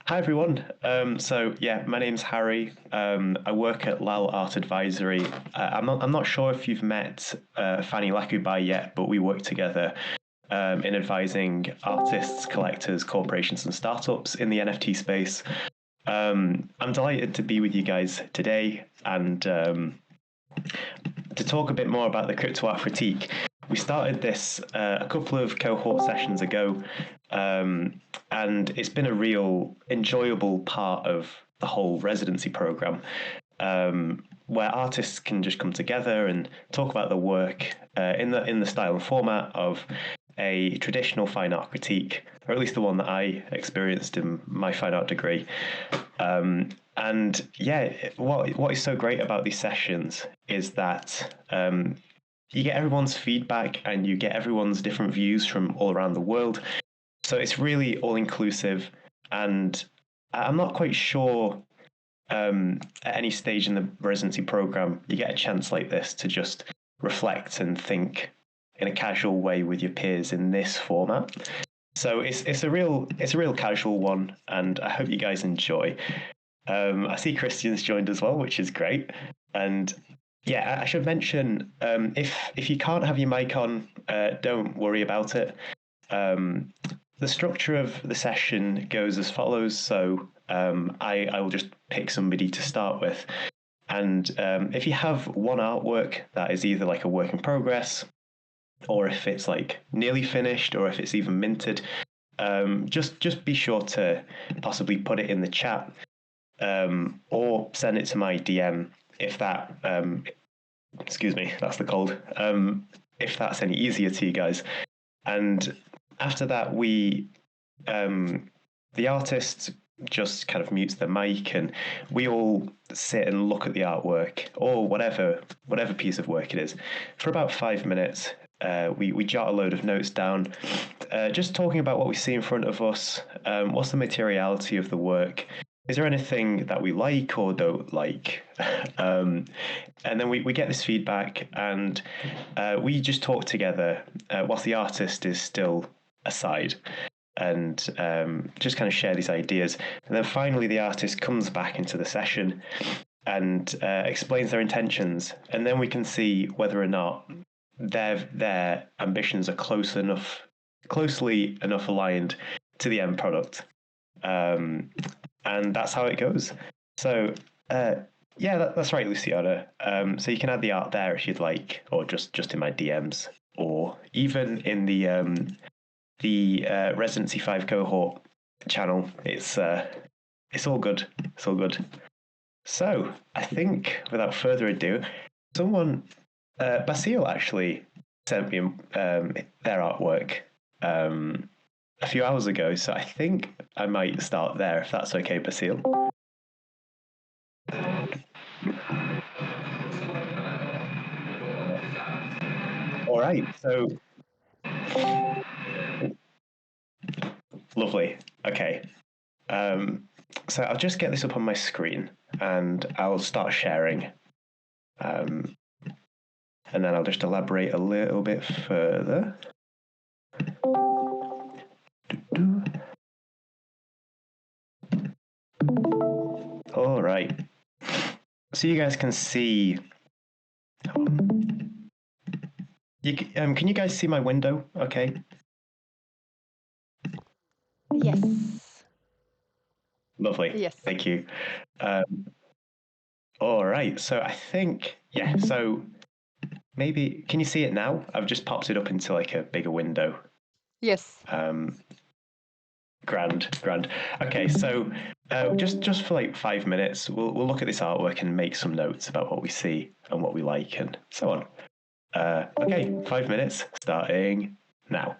Hi everyone. So yeah, my name's Harry. I work at Lal Art Advisory. I'm not sure if you've met Fanny Lakoubay yet, but we work together in advising artists, collectors, corporations, and startups in the NFT space. I'm delighted to be with you guys today and to talk a bit more about the crypto art critique. We started this a couple of cohort sessions ago, and it's been a real enjoyable part of the whole residency program, where artists can just come together and talk about the work in the style and format of a traditional fine art critique, or at least the one that I experienced in my fine art degree. And yeah, what is so great about these sessions is that you get everyone's feedback and you get everyone's different views from all around the world. So it's really all inclusive, and I'm not quite sure at any stage in the residency program you get a chance like this to just reflect and think in a casual way with your peers in this format. So it's a real casual one, and I hope you guys enjoy. I see Christian's joined as well, which is great. And yeah, I should mention if you can't have your mic on, don't worry about it. Um, the structure of the session goes as follows. So I will just pick somebody to start with, and if you have one artwork that is either like a work in progress, or if it's like nearly finished, or if it's even minted, just be sure to possibly put it in the chat, or send it to my DM if that excuse me, that's the cold. If that's any easier to you guys. And after that, the artist just kind of mutes the mic, and we all sit and look at the artwork or whatever piece of work it is for about 5 minutes. We jot a load of notes down, just talking about what we see in front of us. What's the materiality of the work? Is there anything that we like or don't like? And then we get this feedback, and we just talk together whilst the artist is still aside, and just kind of share these ideas. And then finally, the artist comes back into the session and explains their intentions, and then we can see whether or not their ambitions are closely enough aligned to the end product. And that's how it goes. So yeah, that's right, Luciana. So you can add the art there if you'd like, or just in my DMs, or even in the Residency 5 cohort channel. It's all good. It's all good. So I think without further ado, someone Basile actually sent me their artwork a few hours ago, so I think I might start there if that's okay, Basile. All right, so lovely. Okay, so I'll just get this up on my screen and I'll start sharing, and then I'll just elaborate a little bit further. All right, so you guys can see. Can you guys see my window? Okay. Yes. Lovely. Yes. Thank you. All right. So I think, yeah. So maybe, can you see it now? I've just popped it up into like a bigger window. Yes. Grand. Okay. So just for like 5 minutes, we'll look at this artwork and make some notes about what we see and what we like and so on. Okay. 5 minutes starting now.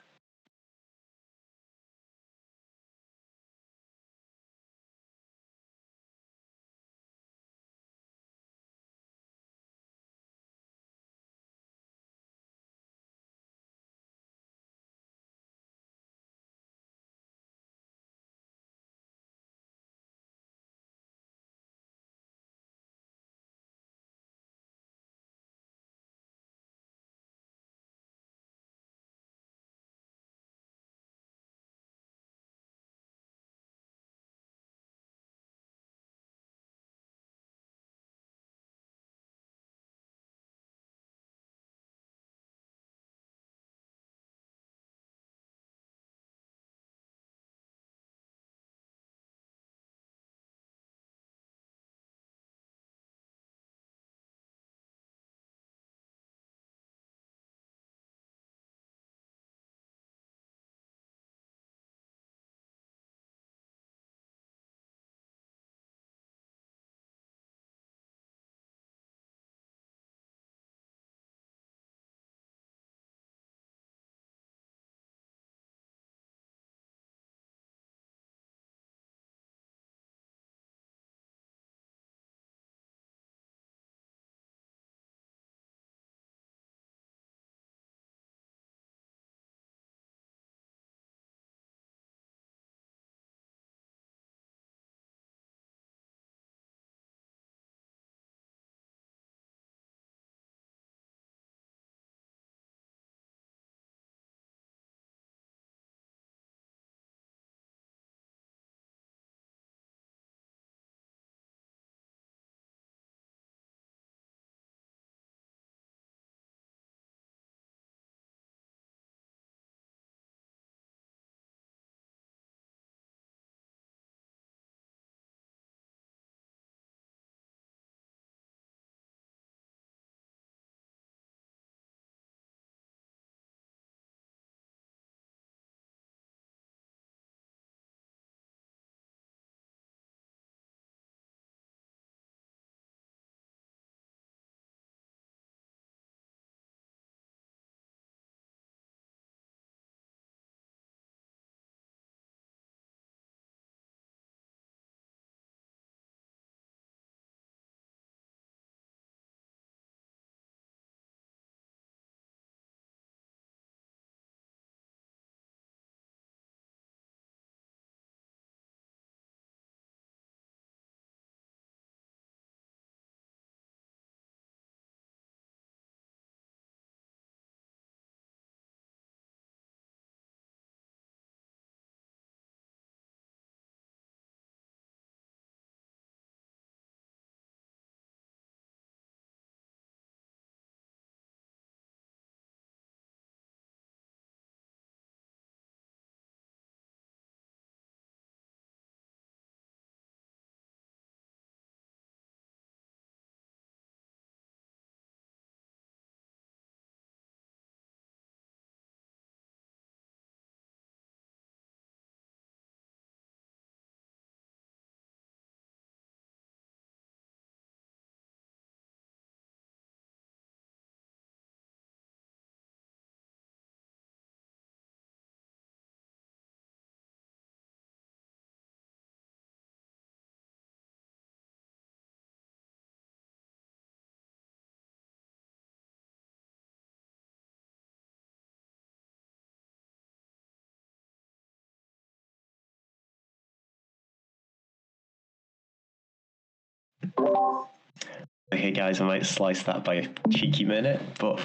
Okay, guys, I might slice that by a cheeky minute, but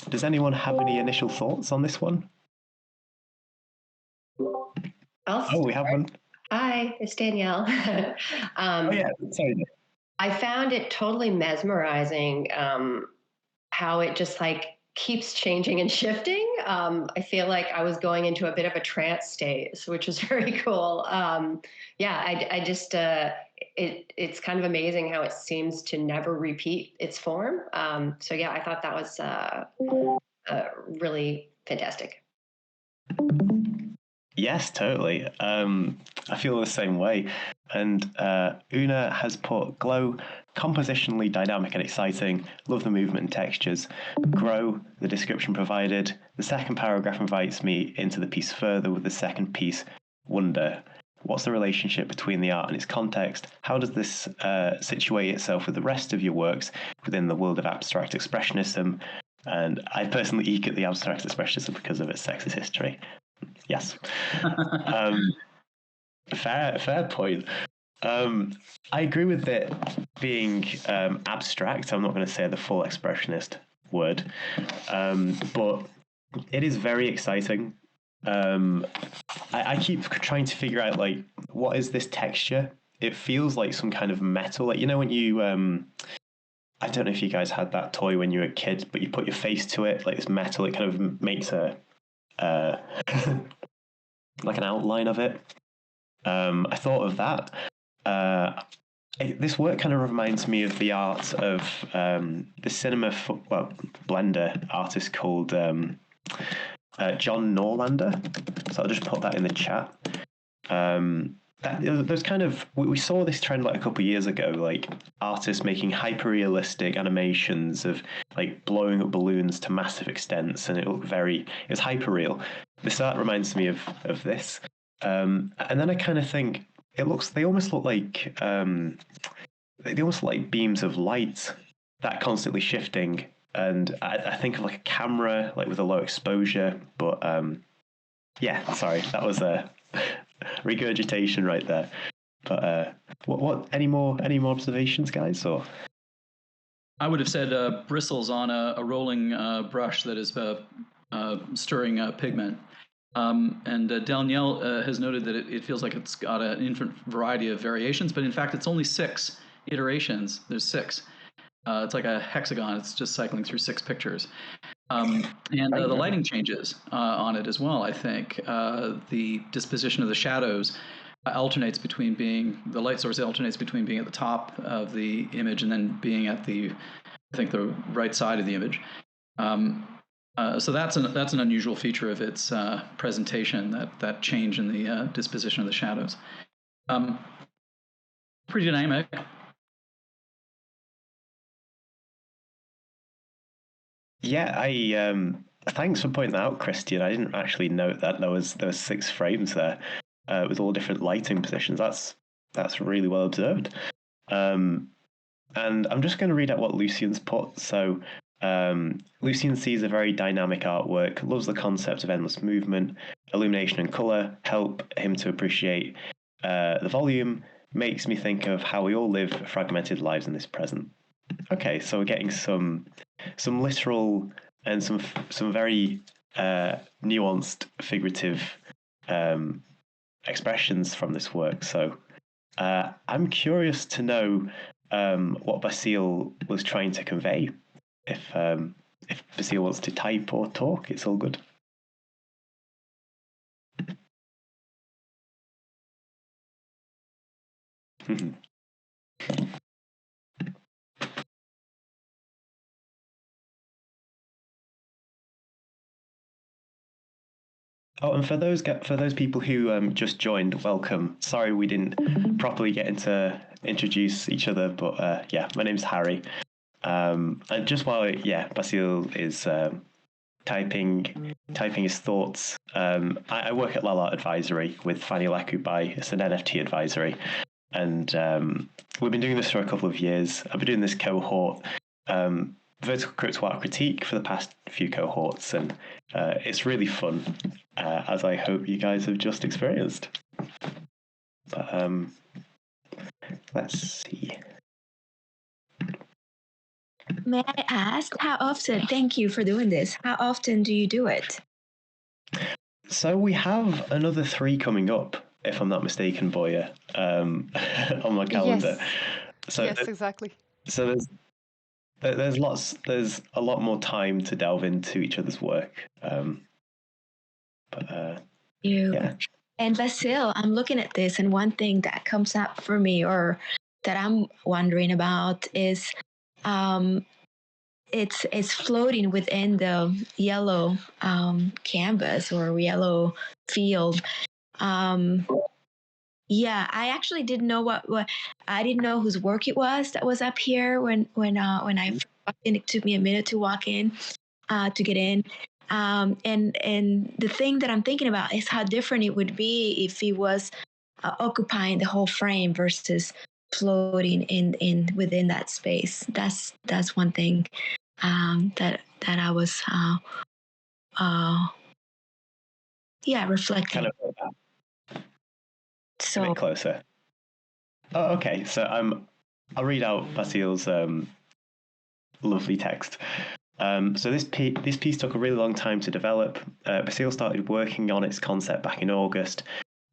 does anyone have any initial thoughts on this one? We have one. Hi, it's Danielle. Oh yeah, sorry. I found it totally mesmerizing how it just like keeps changing and shifting. I feel like I was going into a bit of a trance state, which was very cool. I just it's kind of amazing how it seems to never repeat its form. I thought that was really fantastic. Yes, totally. I feel the same way. And Una has put glow, compositionally dynamic and exciting, love the movement and textures, grow, the description provided. The second paragraph invites me into the piece further with the second piece, wonder. What's the relationship between the art and its context? How does this situate itself with the rest of your works within the world of abstract expressionism? And I personally eke at the abstract expressionism because of its sexist history. Yes. Fair point. I agree with it being abstract. I'm not going to say the full expressionist word, but it is very exciting. I keep trying to figure out like what is this texture? It feels like some kind of metal. Like when you I don't know if you guys had that toy when you were a kid, but you put your face to it, like this metal. It kind of makes a like an outline of it. I thought of that. This work kind of reminds me of the art of the Blender artist called John Norlander. So I'll just put that in the chat. There's kind of we saw this trend like a couple of years ago, like artists making hyper realistic animations of like blowing up balloons to massive extents, and it's hyper real. This art reminds me of this. And then I kind of think they almost look like beams of light that constantly shifting. And I think of like a camera, like with a low exposure. But sorry, that was a regurgitation right there. But what? Any more observations, guys? Or I would have said bristles on a rolling brush that is stirring pigment. And Danielle has noted that it feels like it's got an infinite variety of variations, but in fact, it's only 6 iterations. There's 6. It's like a hexagon. It's just cycling through 6 pictures. And the lighting changes on it as well, I think. The disposition of the shadows alternates between the light source alternates between being at the top of the image and then being at the right side of the image. So that's an unusual feature of its presentation, that change in the disposition of the shadows. Pretty dynamic. Yeah, thanks for pointing that out, Christian. I didn't actually note that there was 6 frames there with all different lighting positions. That's really well observed. And I'm just going to read out what Lucian's put. So Lucian sees a very dynamic artwork, loves the concept of endless movement, illumination and color, help him to appreciate the volume, makes me think of how we all live fragmented lives in this present. Okay, so we're getting some literal and some very nuanced figurative expressions from this work. So I'm curious to know what Basile was trying to convey. If Basile wants to type or talk, it's all good. Oh, and for those people who just joined, welcome. Sorry we didn't properly get into introduce each other, but my name's Harry. And just while Basile is typing his thoughts, I work at Art Advisory with Fanny Lakoubay. It's an NFT advisory, and we've been doing this for a couple of years. I've been doing this cohort. VerticalCrypto Art Critique for the past few cohorts, and it's really fun, as I hope you guys have just experienced. But let's see. may I ask how often? Thank you for doing this. How often do you do it? So we have another 3 coming up, if I'm not mistaken, Boya, on my calendar. Yes. So Yes, exactly. so there's a lot more time to delve into each other's work. Yeah. And Basil, I'm looking at this, and one thing that comes up for me, or that I'm wondering about, is it's floating within the yellow canvas or yellow field. Yeah, I actually didn't know what I didn't know whose work it was that was up here when I walked in. It took me a minute to walk in, to get in. And the thing that I'm thinking about is how different it would be if he was occupying the whole frame versus floating in within that space. That's one thing that I was reflecting. Kind of So a bit closer. Oh, okay. So I'll read out Basil's lovely text. So this piece took a really long time to develop. Basil started working on its concept back in August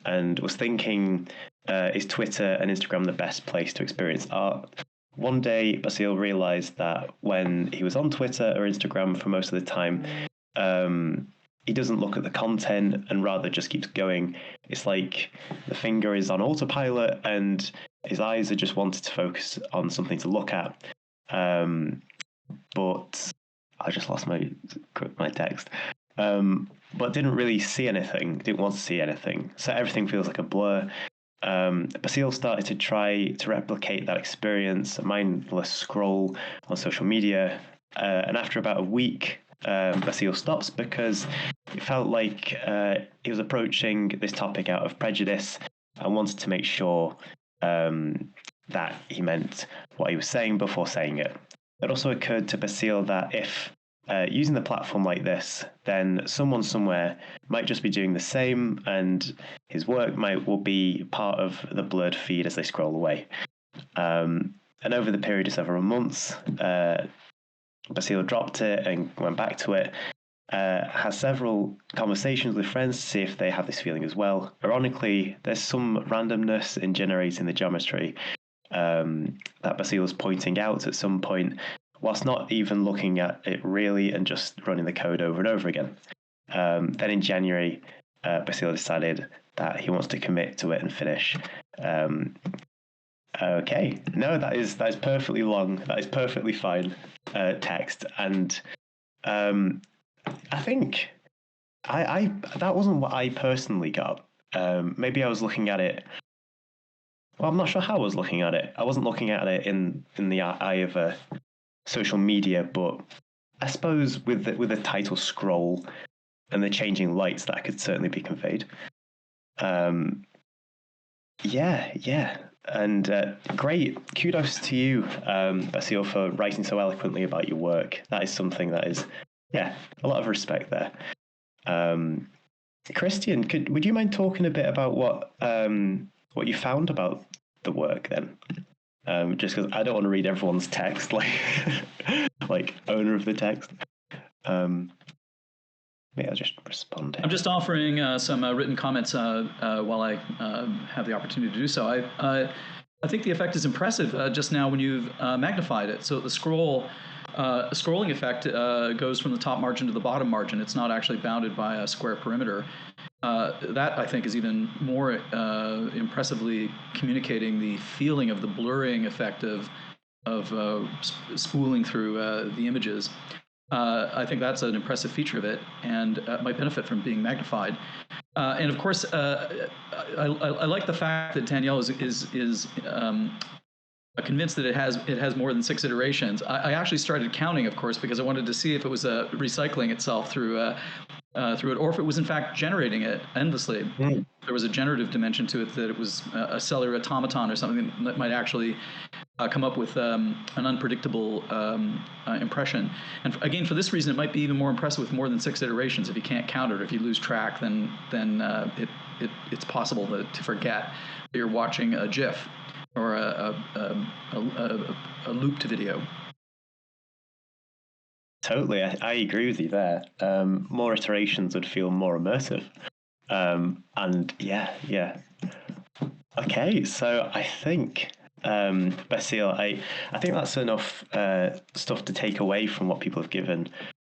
and was thinking, is Twitter and Instagram the best place to experience art? One day, Basil realized that when he was on Twitter or Instagram for most of the time, he doesn't look at the content and rather just keeps going. It's like the finger is on autopilot and his eyes are just wanted to focus on something to look at. But I just lost my text. But didn't really see anything, didn't want to see anything. So everything feels like a blur. Basil started to try to replicate that experience, a mindless scroll on social media. And after about a week, Basil stops because it felt like he was approaching this topic out of prejudice and wanted to make sure that he meant what he was saying before saying it. It also occurred to Basil that if using the platform like this, then someone somewhere might just be doing the same, and his work will be part of the blurred feed as they scroll away. And over the period of several months, Basil dropped it and went back to it. Has several conversations with friends to see if they have this feeling as well. Ironically, there's some randomness in generating the geometry that Basil was pointing out at some point, whilst not even looking at it really and just running the code over and over again. Then in January, Basil decided that he wants to commit to it and finish. Okay, no, that is perfectly long. That is perfectly fine text, and I think I that wasn't what I personally got. Maybe I was looking at it. Well, I'm not sure how I was looking at it. I wasn't looking at it in the eye of social media, but I suppose with the title scroll and the changing lights, that could certainly be conveyed. Yeah. And great. Kudos to you, Basil, for writing so eloquently about your work. That is something that is, a lot of respect there. Christian, would you mind talking a bit about what you found about the work then? Just because I don't want to read everyone's text, like owner of the text. Maybe I'll just respond here. I'm just offering some written comments while I have the opportunity to do so. I think the effect is impressive just now when you've magnified it. So the scrolling effect goes from the top margin to the bottom margin. It's not actually bounded by a square perimeter. That, I think, is even more impressively communicating the feeling of the blurring effect of spooling through the images. I think that's an impressive feature of it, and might benefit from being magnified. And of course, I like the fact that Danielle is convinced that it has more than 6 iterations. I actually started counting, of course, because I wanted to see if it was recycling itself through it, or if it was in fact generating it endlessly. Mm. There was a generative dimension to it, that it was a cellular automaton or something that might actually come up with an unpredictable impression. And again, for this reason, it might be even more impressive with more than 6 iterations. If you can't count it, or if you lose track, then it's possible to forget that you're watching a GIF or a looped video. totally. I agree with you there. More iterations would feel more immersive. And yeah. Okay, so I think, Basile, I think that's enough stuff to take away from what people have given.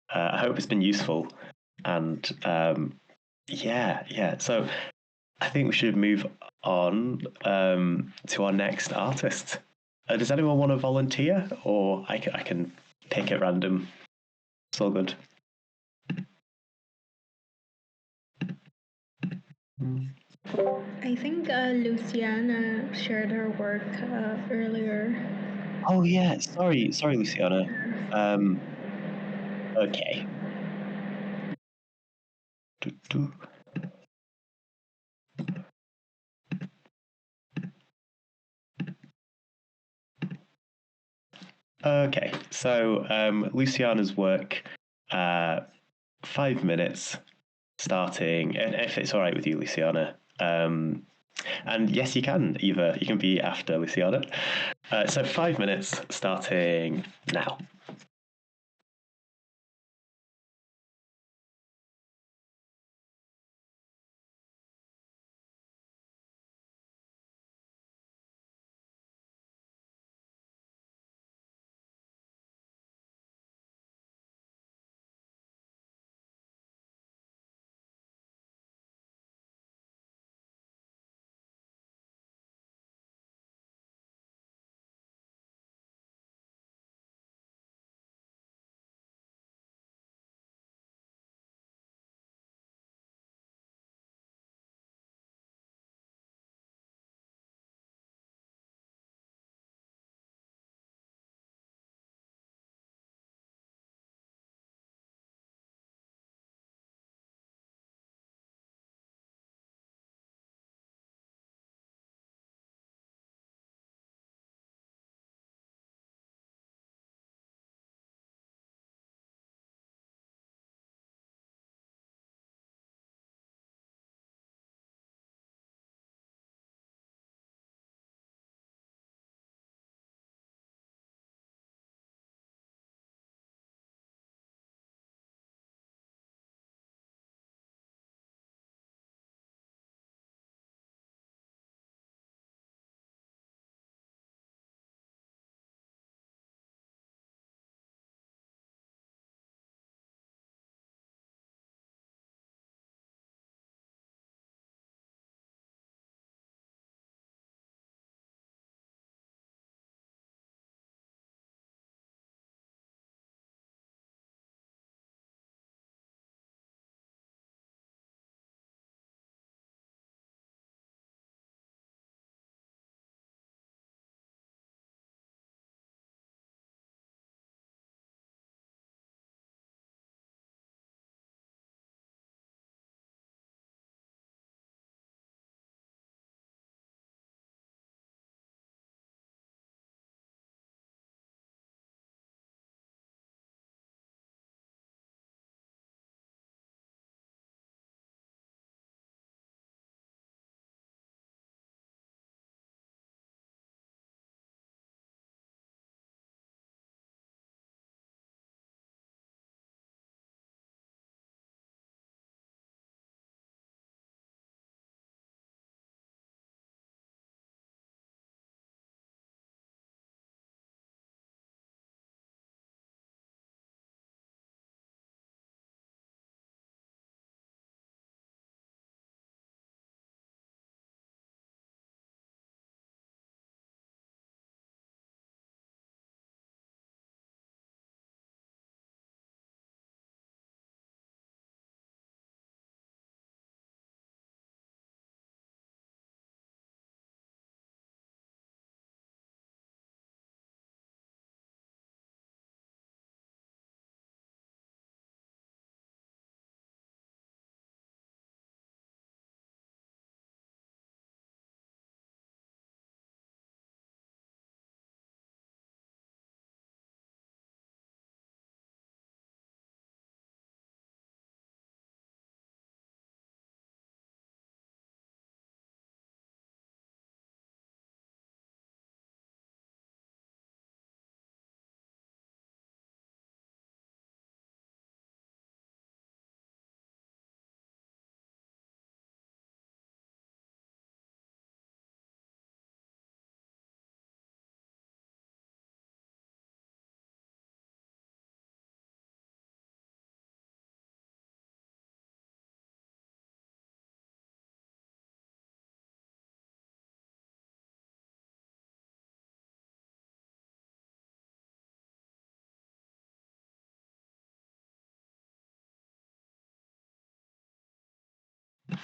I hope it's been useful. And yeah. So I think we should move on to our next artist. Does anyone want to volunteer, or I can pick at random? It's all good. I think Luciana shared her work earlier. Oh yeah, sorry, Luciana. Okay. Doo-doo. Okay, so Luciana's work, 5 minutes starting, and if it's all right with you, Luciana. And yes, you can either. You can be after Luciana. So 5 minutes starting now.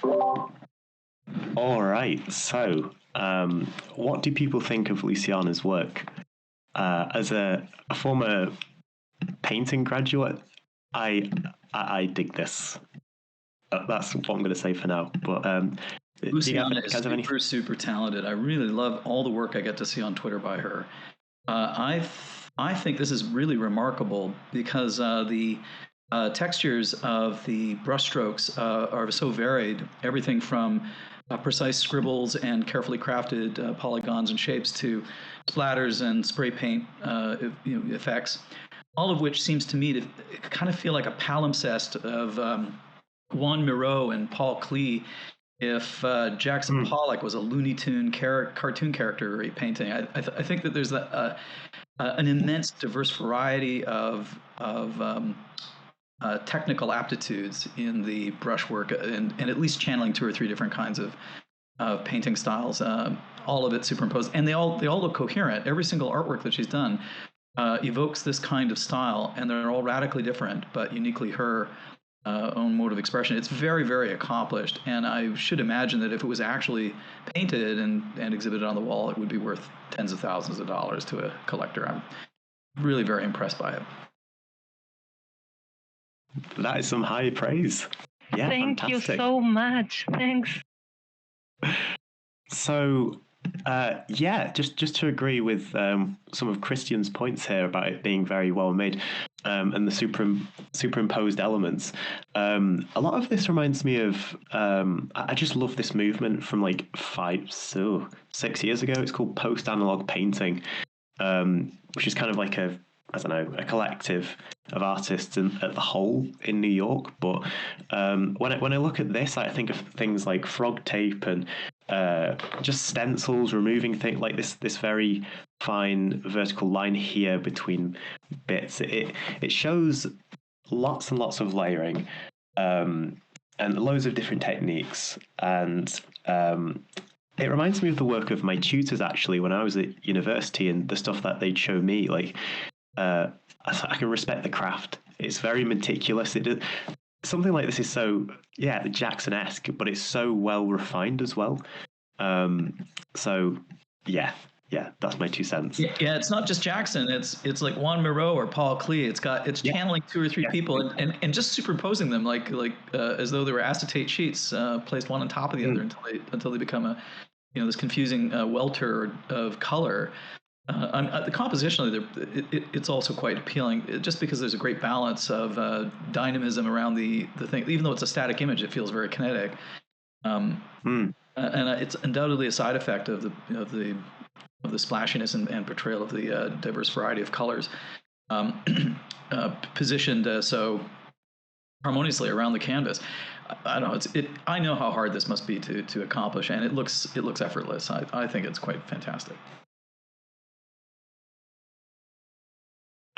All right. So, what do people think of Luciana's work? As a former painting graduate, I dig this. That's what I'm going to say for now. But Luciana is super talented. I really love all the work I get to see on Twitter by her. I think this is really remarkable because the textures of the brushstrokes are so varied. Everything from precise scribbles and carefully crafted polygons and shapes to splatters and spray paint effects, all of which seems to me to kind of feel like a palimpsest of Juan Miro and Paul Klee if Jackson Pollock was a Looney Tune cartoon character painting. I think that there's an immense diverse variety of technical aptitudes in the brushwork, and at least channeling 2 or 3 different kinds of painting styles. All of it superimposed, and they all look coherent. Every single artwork that she's done evokes this kind of style, and they're all radically different, but uniquely her own mode of expression. It's very, very accomplished, and I should imagine that if it was actually painted and exhibited on the wall, it would be worth tens of thousands of dollars to a collector. I'm really very impressed by it. That is some high praise. Yeah, Thank fantastic. you so much. Thanks. So, just to agree with some of Christian's points here about it being very well made and the superimposed elements. A lot of this reminds me of, I just love this movement from like 6 years ago. It's called post-analog painting, which is kind of like a collective of artists at the whole in New York. But when I look at this, I think of things like frog tape and just stencils, removing things like this very fine vertical line here between bits. It shows lots and lots of layering and loads of different techniques. And it reminds me of the work of my tutors actually when I was at university and the stuff that they'd show me. Like I can respect the craft. It's very meticulous. Something like this is so Jackson-esque, but it's so well refined as well. So that's my 2 cents. Yeah, it's not just Jackson. It's like Juan Miro or Paul Klee. It's channeling 2 or 3 people and just superimposing them like as though they were acetate sheets placed one on top of the other until they become this confusing welter of color. The compositionally, it's also quite appealing, just because there's a great balance of dynamism around the thing. Even though it's a static image, it feels very kinetic, and it's undoubtedly a side effect of the splashiness and portrayal of the diverse variety of colors, positioned so harmoniously around the canvas. I don't know. I know how hard this must be to accomplish, and it looks effortless. I think it's quite fantastic.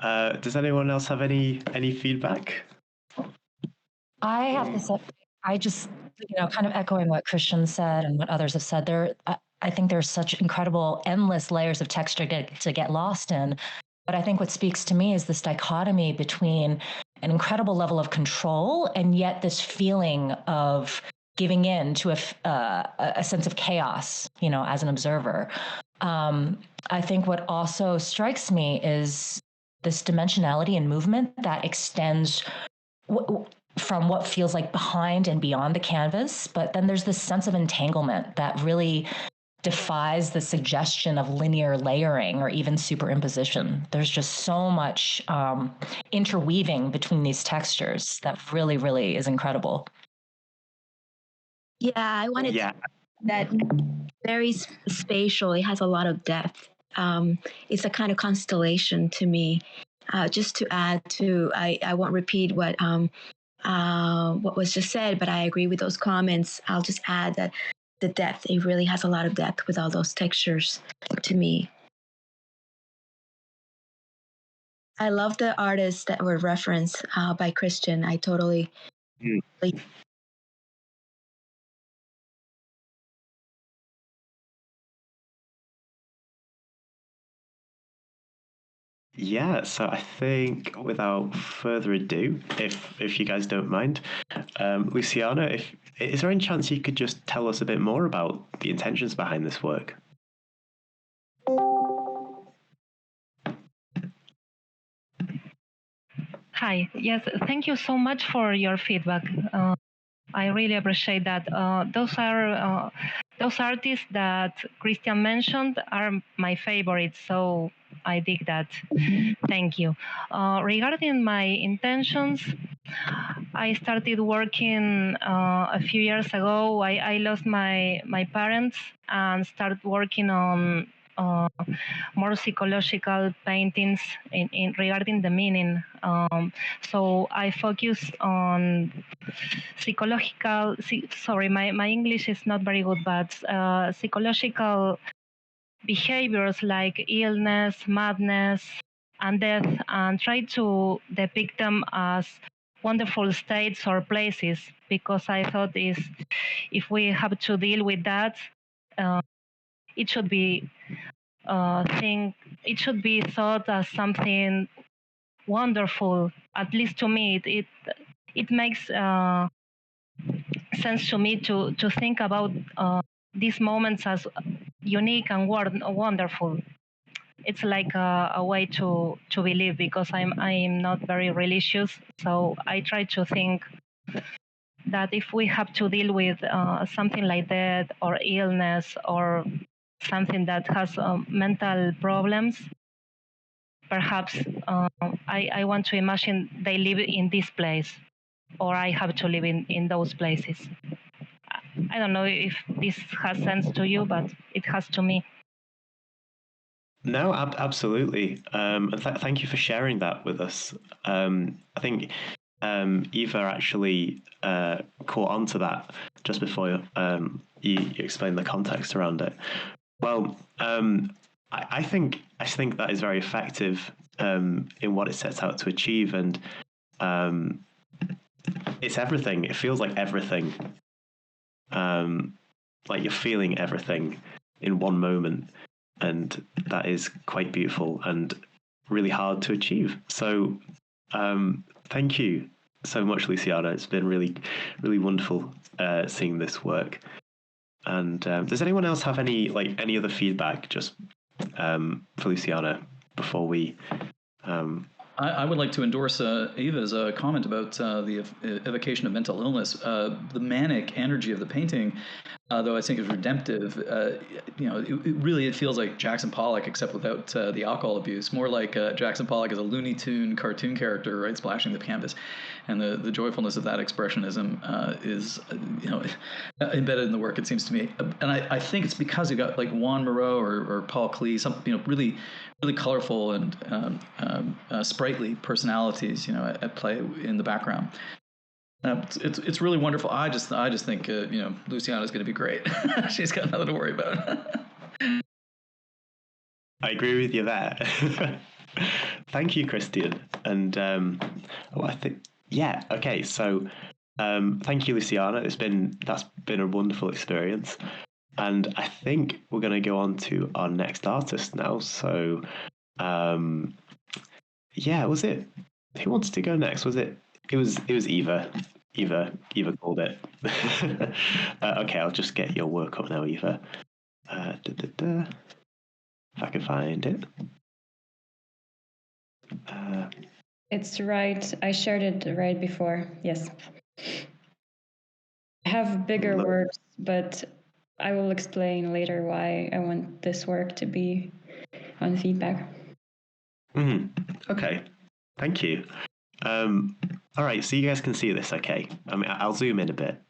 Does anyone else have any feedback? I have to say, I just, kind of echoing what Christian said and what others have said, I think there's such incredible, endless layers of texture to get lost in. But I think what speaks to me is this dichotomy between an incredible level of control and yet this feeling of giving in to a sense of chaos, as an observer. I think what also strikes me is this dimensionality and movement that extends from what feels like behind and beyond the canvas. But then there's this sense of entanglement that really defies the suggestion of linear layering or even superimposition. There's just so much interweaving between these textures that really, really is incredible. Yeah, I wanted that very spatial. It has a lot of depth. It's a kind of constellation to me. Just to add to, I won't repeat what was just said, but I agree with those comments. I'll just add that the depth, it really has a lot of depth with all those textures to me. I love the artists that were referenced by Christian. I totally. Yeah, so I think without further ado, if you guys don't mind, Luciana, is there any chance you could just tell us a bit more about the intentions behind this work? Hi. Yes, thank you so much for your feedback. I really appreciate that. Those artists that Christian mentioned are my favorites, so I dig that. Thank you. Regarding my intentions, I started working a few years ago. I lost my parents and started working on more psychological paintings in regarding the meaning. So I focus on psychological. Sorry, my English is not very good, but psychological behaviors like illness, madness, and death, and try to depict them as wonderful states or places, because I thought if we have to deal with that, uh, it should be it should be thought as something wonderful. At least to me, it makes sense to me to think about these moments as unique and wonderful. It's like a way to believe, because I'm not very religious, so I try to think that if we have to deal with something like that or illness or something that has mental problems, perhaps I want to imagine they live in this place, or I have to live in those places. I don't know if this has sense to you, but it has to me. No, absolutely. And thank you for sharing that with us. I think Eva actually caught on to that just before you explained the context around it. Well, I think that is very effective in what it sets out to achieve, and it's everything. It feels like everything. Like you're feeling everything in one moment, and that is quite beautiful and really hard to achieve. So thank you so much, Luciana. It's been really, really wonderful seeing this work. And does anyone else have any other feedback just for Luciana before we I would like to endorse Eva's comment about the evocation of mental illness. The manic energy of the painting, though I think is redemptive, it feels like Jackson Pollock, except without the alcohol abuse. More like Jackson Pollock as a Looney Tune cartoon character, right, splashing the canvas, and the joyfulness of that expressionism is embedded in the work. It seems to me, and I think it's because you got like Juan Moreau or Paul Klee, some really colorful and sprightly personalities, at play in the background. It's really wonderful. I just think Luciana's going to be great. She's got nothing to worry about. I agree with you there. Thank you, Christian. And I think okay. So thank you, Luciana. That's been a wonderful experience. And I think we're going to go on to our next artist now. So, was it? Who wanted to go next? Was it? It was Eva. Eva called it. Okay, I'll just get your work up now, Eva. If I can find it. It's right. I shared it right before. Yes. I have bigger works, but I will explain later why I want this work to be on feedback. Okay, thank you. All right, so you guys can see this, okay? I mean, I'll zoom in a bit.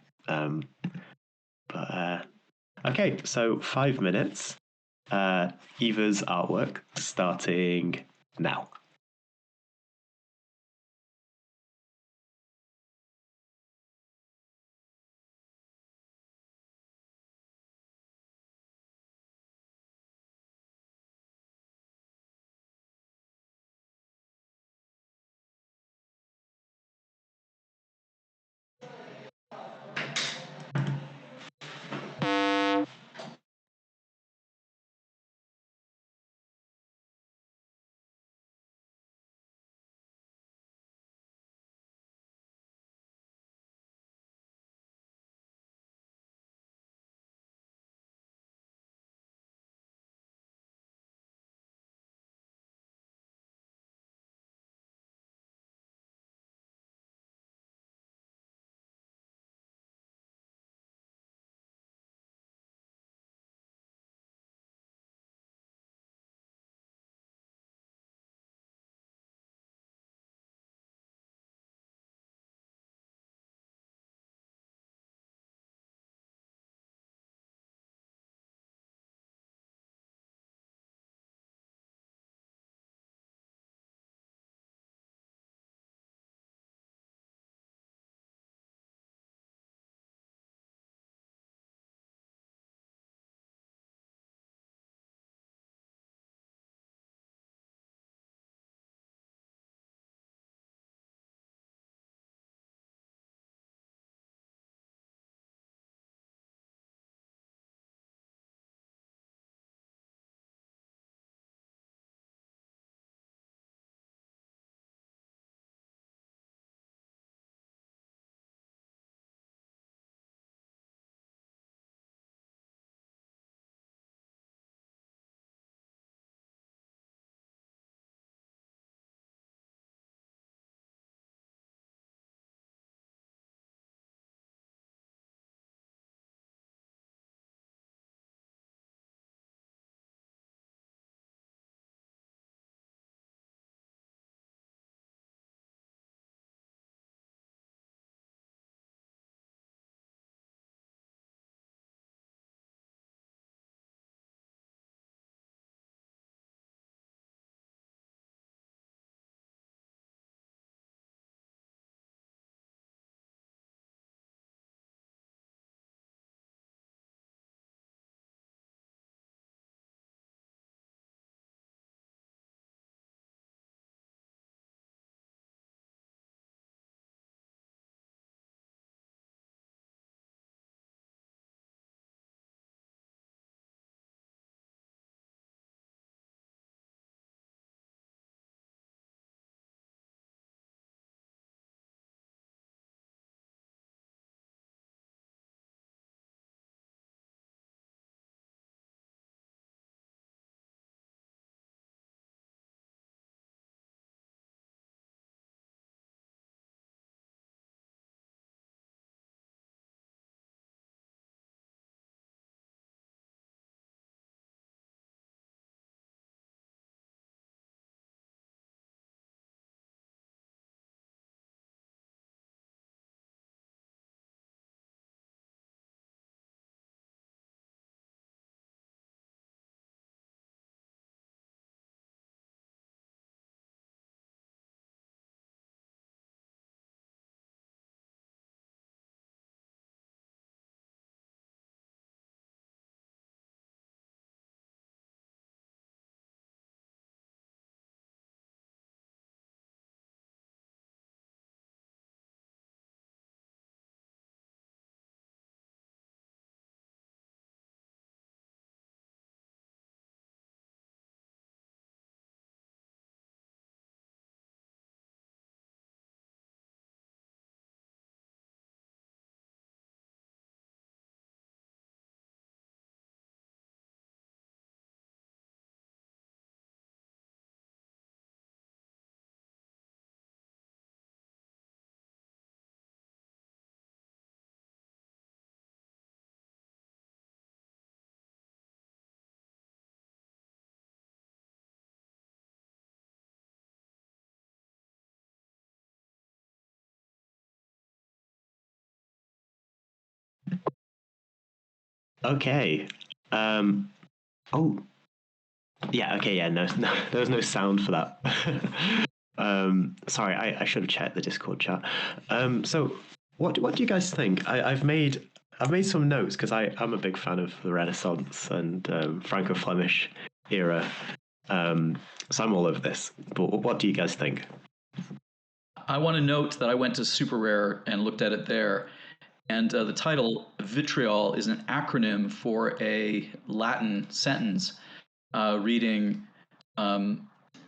Okay, so 5 minutes. Eva's artwork starting now. Okay. Oh, yeah. Okay. Yeah. No. There was no sound for that. Sorry. I should have checked the Discord chat. So, what do you guys think? I've made some notes because I'm a big fan of the Renaissance and Franco-Flemish era. So I'm all over this. But what do you guys think? I want to note that I went to Super Rare and looked at it there. And the title, vitriol, is an acronym for a Latin sentence reading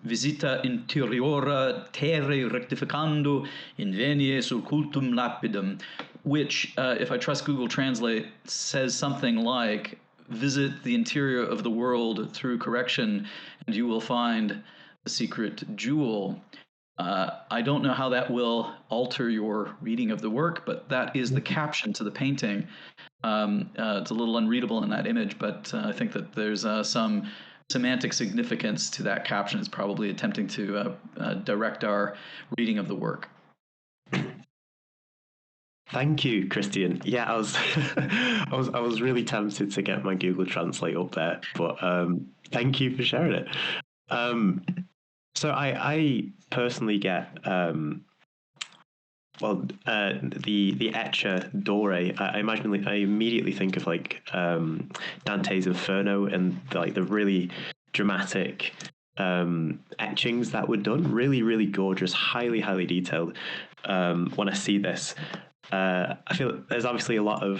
Visita interiora terre rectificando invenie sul cultum lapidum, which, if I trust Google Translate, says something like, visit the interior of the world through correction, and you will find the secret jewel. I don't know how that will alter your reading of the work, but that is the caption to the painting. It's a little unreadable in that image, but I think that there's some semantic significance to that caption. It's probably attempting to direct our reading of the work. Thank you, Christian. Yeah, I was, I was really tempted to get my Google Translate up there, but thank you for sharing it. So I personally get the etcher Dore. I imagine I immediately think of like Dante's Inferno and the really dramatic etchings that were done. Really, really gorgeous, highly detailed. When I see this, I feel there's obviously a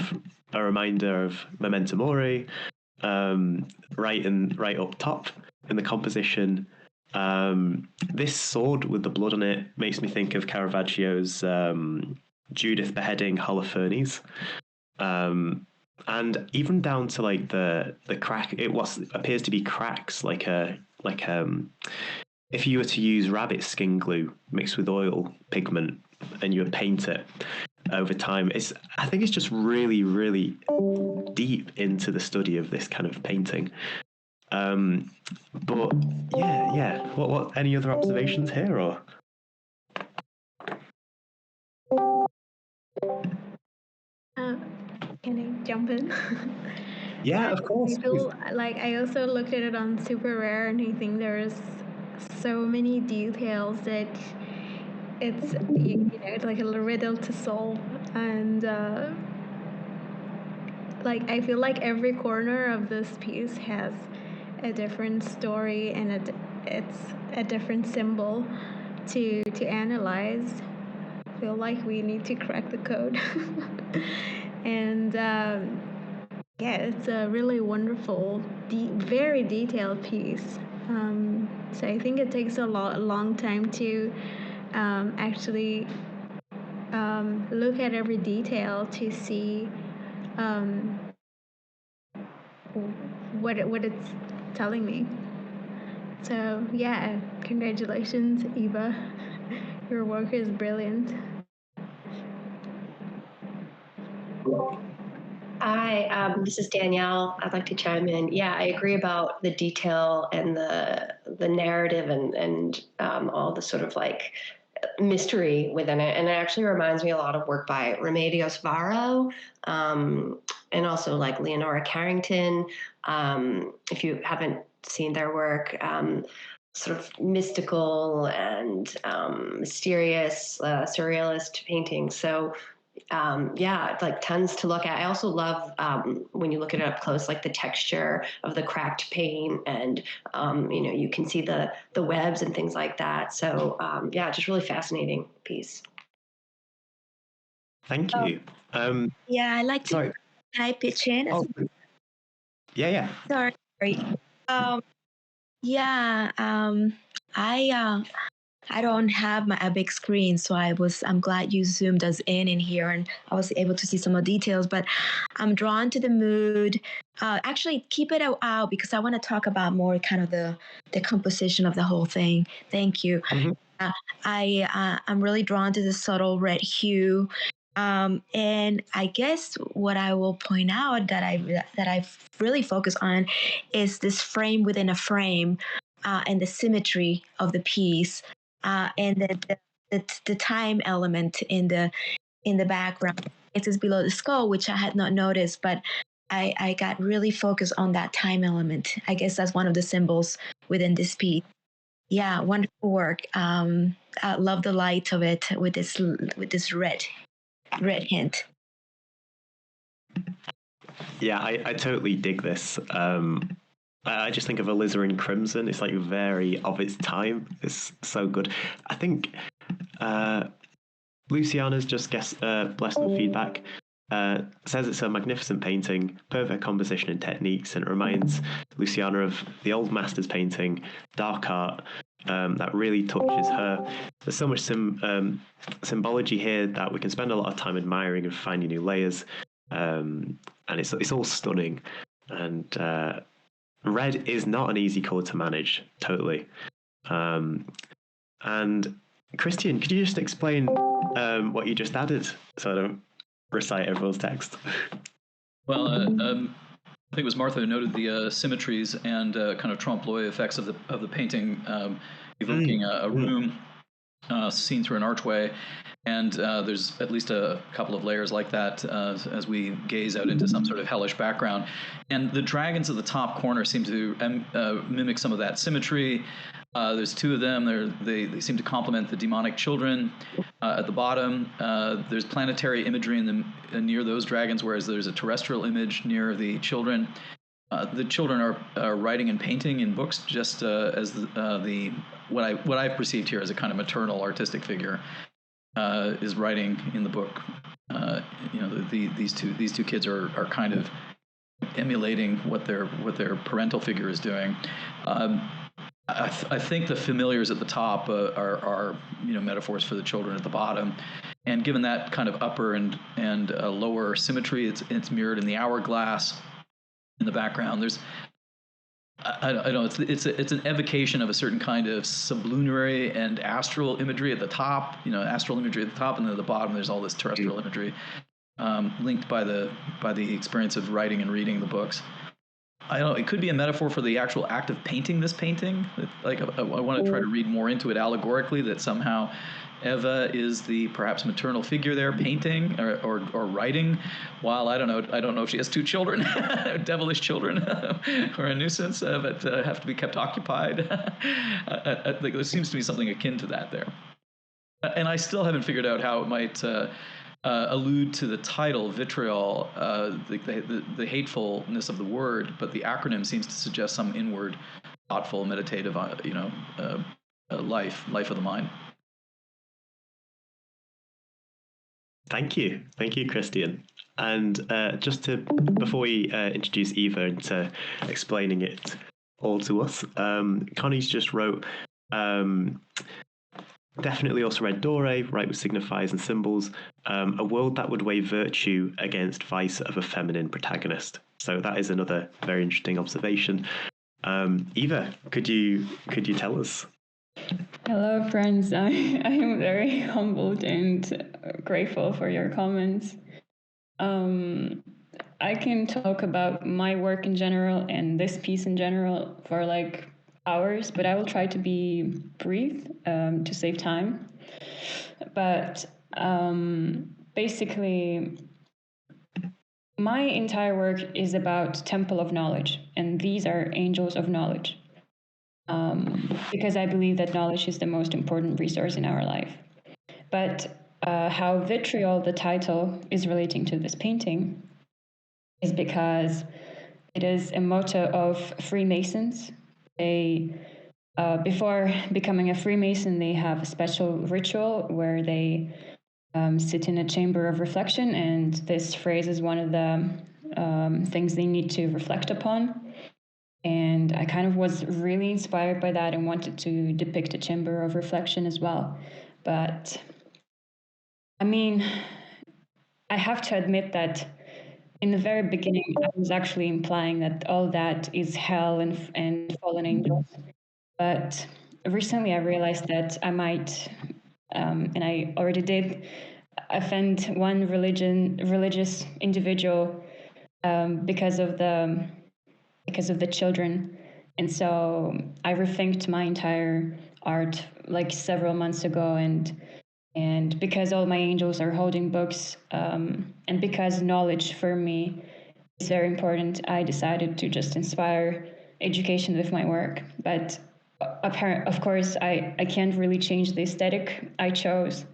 reminder of Memento Mori, right up top in the composition. This sword with the blood on it makes me think of Caravaggio's Judith beheading Holofernes, and even down to like the crack. It appears to be cracks, if you were to use rabbit skin glue mixed with oil pigment and you would paint it over time. I think it's just really deep into the study of this kind of painting. But yeah. What? Any other observations here, or? Can I jump in? Yeah, of course. I feel like I also looked at it on Super Rare, and I think there's so many details that it's it's like a riddle to solve, and like I feel like every corner of this piece has a different story, and it's a different symbol to analyze. I feel like we need to crack the code. And yeah, it's a really wonderful, very detailed piece. So I think it takes a long time to actually look at every detail to see what it's telling me. So yeah, congratulations, Eva. Your work is brilliant. This is Danielle. I'd like to chime in. Yeah, I agree about the detail and the narrative and all the sort of like mystery within it. And it actually reminds me a lot of work by Remedios Varo, and also like Leonora Carrington. If you haven't seen their work, sort of mystical and mysterious, surrealist paintings. So yeah, like tons to look at. I also love when you look at it up close, like the texture of the cracked paint, and you can see the webs and things like that. So yeah, just really fascinating piece. Thank you. Yeah, I like to. Sorry. Can I pitch in? Oh, yeah. Sorry. Yeah. I don't have a big screen, so I'm glad you zoomed us in here, and I was able to see some more details. But I'm drawn to the mood. Actually, keep it out because I want to talk about more kind of the composition of the whole thing. Thank you. Mm-hmm. I'm really drawn to the subtle red hue. And I guess what I will point out that I really focus on is this frame within a frame, and the symmetry of the piece, and the time element in the background. It is below the skull, which I had not noticed, but I got really focused on that time element. I guess that's one of the symbols within this piece. Yeah, wonderful work. I love the light of it with this red hint. Yeah, I totally dig this. I just think of alizarin crimson. It's like very of its time. It's so good. I think Luciana's just blessed the feedback. Says it's a magnificent painting, perfect composition and techniques, and it reminds Luciana of the old master's painting, dark art, that really touches her. There's so much symbology here that we can spend a lot of time admiring and finding new layers, and it's all stunning. And red is not an easy color to manage, totally. And Christian, could you just explain what you just added so I don't recite everyone's text? Well, I think it was Martha who noted the symmetries and kind of trompe-l'oeil effects of the painting, evoking a room seen through an archway. And there's at least a couple of layers like that as we gaze out into some sort of hellish background. And the dragons at the top corner seem to mimic some of that symmetry. There's two of them. They seem to complement the demonic children at the bottom. There's planetary imagery near those dragons, whereas there's a terrestrial image near the children. The children are writing and painting in books, just as what I've perceived here as a kind of maternal artistic figure is writing in the book. These two kids are kind of emulating what their parental figure is doing. I think the familiars at the top are metaphors for the children at the bottom, and given that kind of upper and lower symmetry, it's mirrored in the hourglass in the background. There's I don't know. It's an evocation of a certain kind of sublunary and astral imagery at the top. Astral imagery at the top, and then at the bottom there's all this terrestrial imagery linked by the experience of writing and reading the books. I don't know. It could be a metaphor for the actual act of painting this painting. Like I want to try to read more into it allegorically, that somehow Eva is the perhaps maternal figure there, painting or writing, while I don't know if she has two children, devilish children, or a nuisance, but have to be kept occupied. I think there seems to be something akin to that there, and I still haven't figured out how it might allude to the title, vitriol, the hatefulness of the word, but the acronym seems to suggest some inward, thoughtful, meditative, life of the mind. Thank you, Christian. And before we introduce Eva into explaining it all to us, Connie's just wrote. Definitely also read Dore, right with signifiers and symbols, a world that would weigh virtue against vice of a feminine protagonist. So that is another very interesting observation. Eva, could you tell us? Hello, friends. I am very humbled and grateful for your comments. I can talk about my work in general and this piece in general for like hours, but I will try to be brief to save time. But basically, my entire work is about Temple of Knowledge, and these are angels of knowledge, because I believe that knowledge is the most important resource in our life. But how vitriol, the title, is relating to this painting is because it is a motto of Freemasons. They, before becoming a Freemason, they have a special ritual where they sit in a chamber of reflection, and this phrase is one of the things they need to reflect upon. And I kind of was really inspired by that and wanted to depict a chamber of reflection as well. But I mean, I have to admit that in the very beginning, I was actually implying that all that is hell and fallen angels. But recently I realized that I might, and I already did, offend one religious individual because of the children. And so I rethinked my entire art like several months ago, and because all my angels are holding books, and because knowledge for me is very important. I decided to just inspire education with my work, but of course, I can't really change the aesthetic I chose.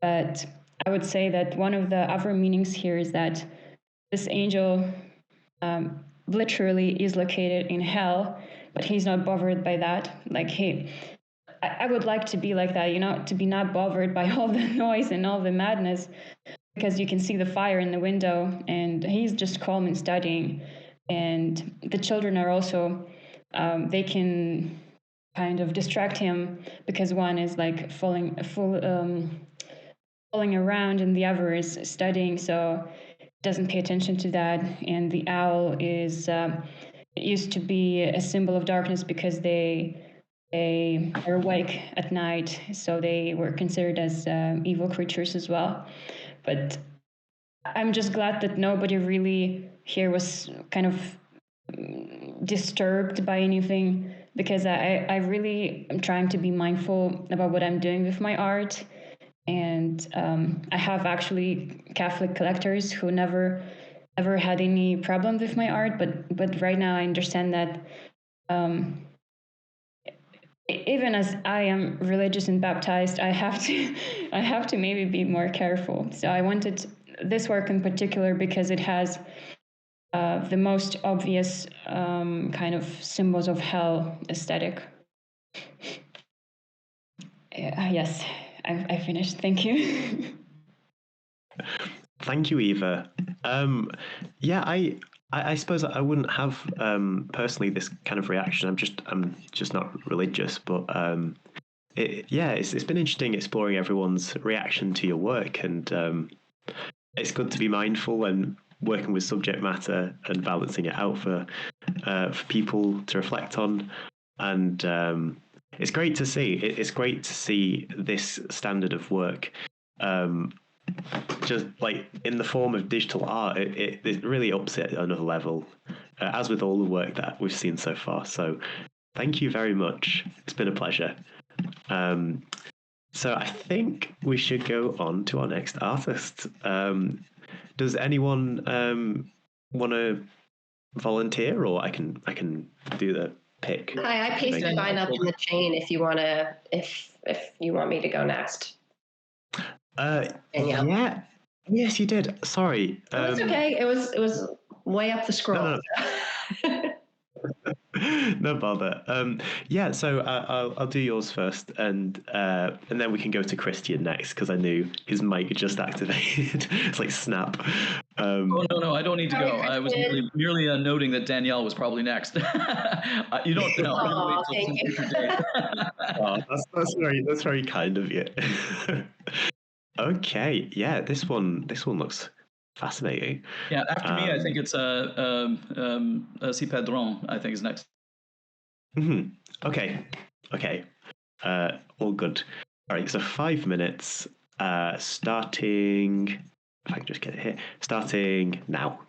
But I would say that one of the other meanings here is that this angel literally is located in hell, but he's not bothered by that. Like, hey, I would like to be like that, you know, to be not bothered by all the noise and all the madness, because you can see the fire in the window, and he's just calm and studying. And the children are also, they can kind of distract him, because one is like falling around and the other is studying, so doesn't pay attention to that. And the owl is it used to be a symbol of darkness because they are awake at night, so they were considered as evil creatures as well. But I'm just glad that nobody really here was kind of disturbed by anything, because I really am trying to be mindful about what I'm doing with my art. And I have actually Catholic collectors who never ever had any problem with my art, but right now I understand that even as I am religious and baptized, I have to maybe be more careful. So I wanted this work in particular because it has the most obvious kind of symbols of hell aesthetic. Yes, I finished. Thank you. Thank you, Eva. Yeah, I suppose I wouldn't have personally this kind of reaction. I'm just not religious, but it's been interesting exploring everyone's reaction to your work, and it's good to be mindful and working with subject matter and balancing it out for people to reflect on. And it's great to see. It's great to see this standard of work. Just like in the form of digital art, it really ups it another level, as with all the work that we've seen so far. So thank you very much. It's been a pleasure. So I think we should go on to our next artist. Does anyone want to volunteer, or I can do the pick? I pasted mine up in the chain if you want to, if you want me to go next. Yeah. Yes, you did. Sorry. It's okay. It was way up the scroll. No. No bother. Yeah, so I'll do yours first, and then we can go to Christian next, because I knew his mic just activated. It's like snap. Oh no, I don't need to go. I was merely noting that Danielle was probably next. You don't know. Oh, thank you. Oh, that's very kind of you. Okay, yeah, this one looks fascinating. Yeah, after me, I think it's C. Pedron, I think is next. Okay. All good. All right, so 5 minutes, starting, if I can just get it here, starting now.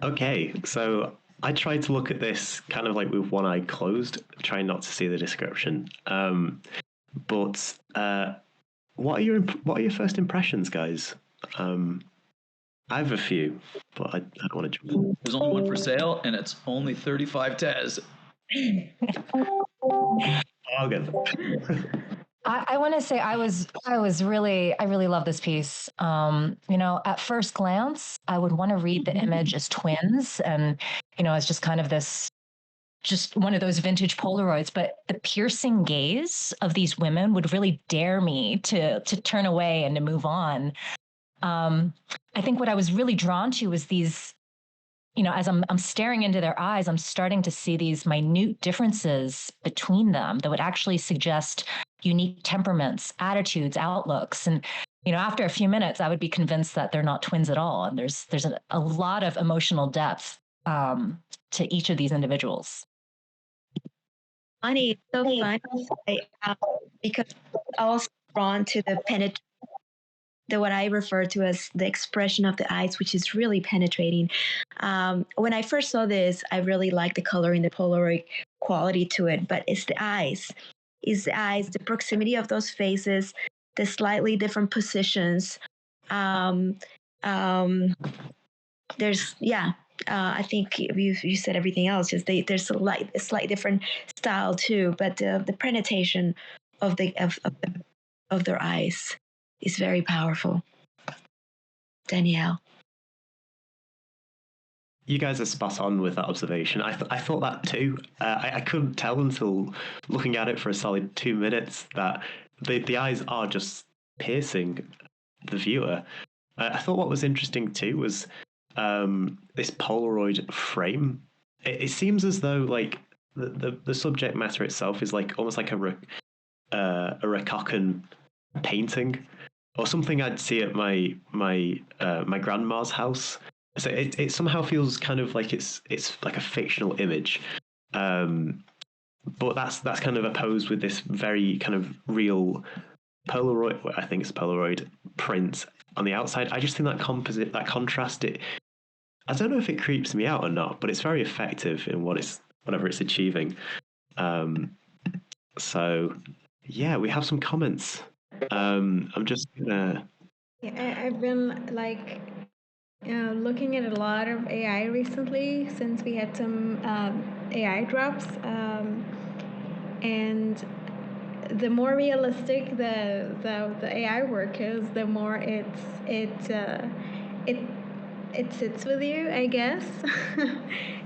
Okay, so I tried to look at this kind of like with one eye closed, trying not to see the description. But what are your first impressions, guys? I have a few, but I don't want to jump in. There's only one for sale, and it's only 35 TES. Bargain. I want to say I really love this piece. At first glance, I would want to read the image as twins, and as just kind of this, just one of those vintage Polaroids. But the piercing gaze of these women would really dare me to turn away and to move on. I think what I was really drawn to was these. As I'm staring into their eyes, I'm starting to see these minute differences between them that would actually suggest unique temperaments, attitudes, outlooks. And, after a few minutes, I would be convinced that they're not twins at all. And there's a lot of emotional depth to each of these individuals. Funny, it's so funny because I was drawn to what I refer to as the expression of the eyes, which is really penetrating. When I first saw this, I really liked the coloring, the Polaroid quality to it, but it's the eyes. It's the eyes, the proximity of those faces, the slightly different positions. I think you said everything else. Just there's a slight different style too, but the presentation of their eyes is very powerful. Danielle. You guys are spot on with that observation. I thought that too. I couldn't tell until looking at it for a solid 2 minutes that the eyes are just piercing the viewer. I thought what was interesting too was this Polaroid frame. It seems as though like the subject matter itself is like almost like a Rococan painting or something I'd see at my grandma's house. So it somehow feels kind of like it's like a fictional image, but that's kind of opposed with this very kind of real Polaroid. Well, I think it's Polaroid print on the outside. I just think that contrast, I don't know if it creeps me out or not, but it's very effective in whatever it's achieving. So yeah, we have some comments. I'm just gonna. Yeah, I've been looking at a lot of AI recently since we had some AI drops, and the more realistic the AI work is, the more it sits with you, I guess.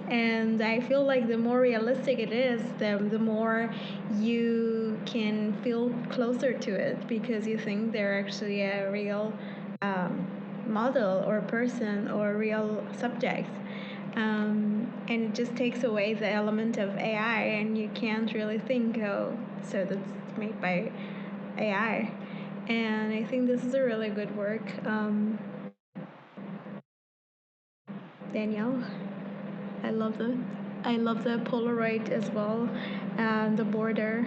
And I feel like the more realistic it is, the more you can feel closer to it because you think they're actually a real model or person or real subject. And it just takes away the element of AI, and you can't really think, oh, so that's made by AI. And I think this is a really good work. Danielle, I love the Polaroid as well, and the border.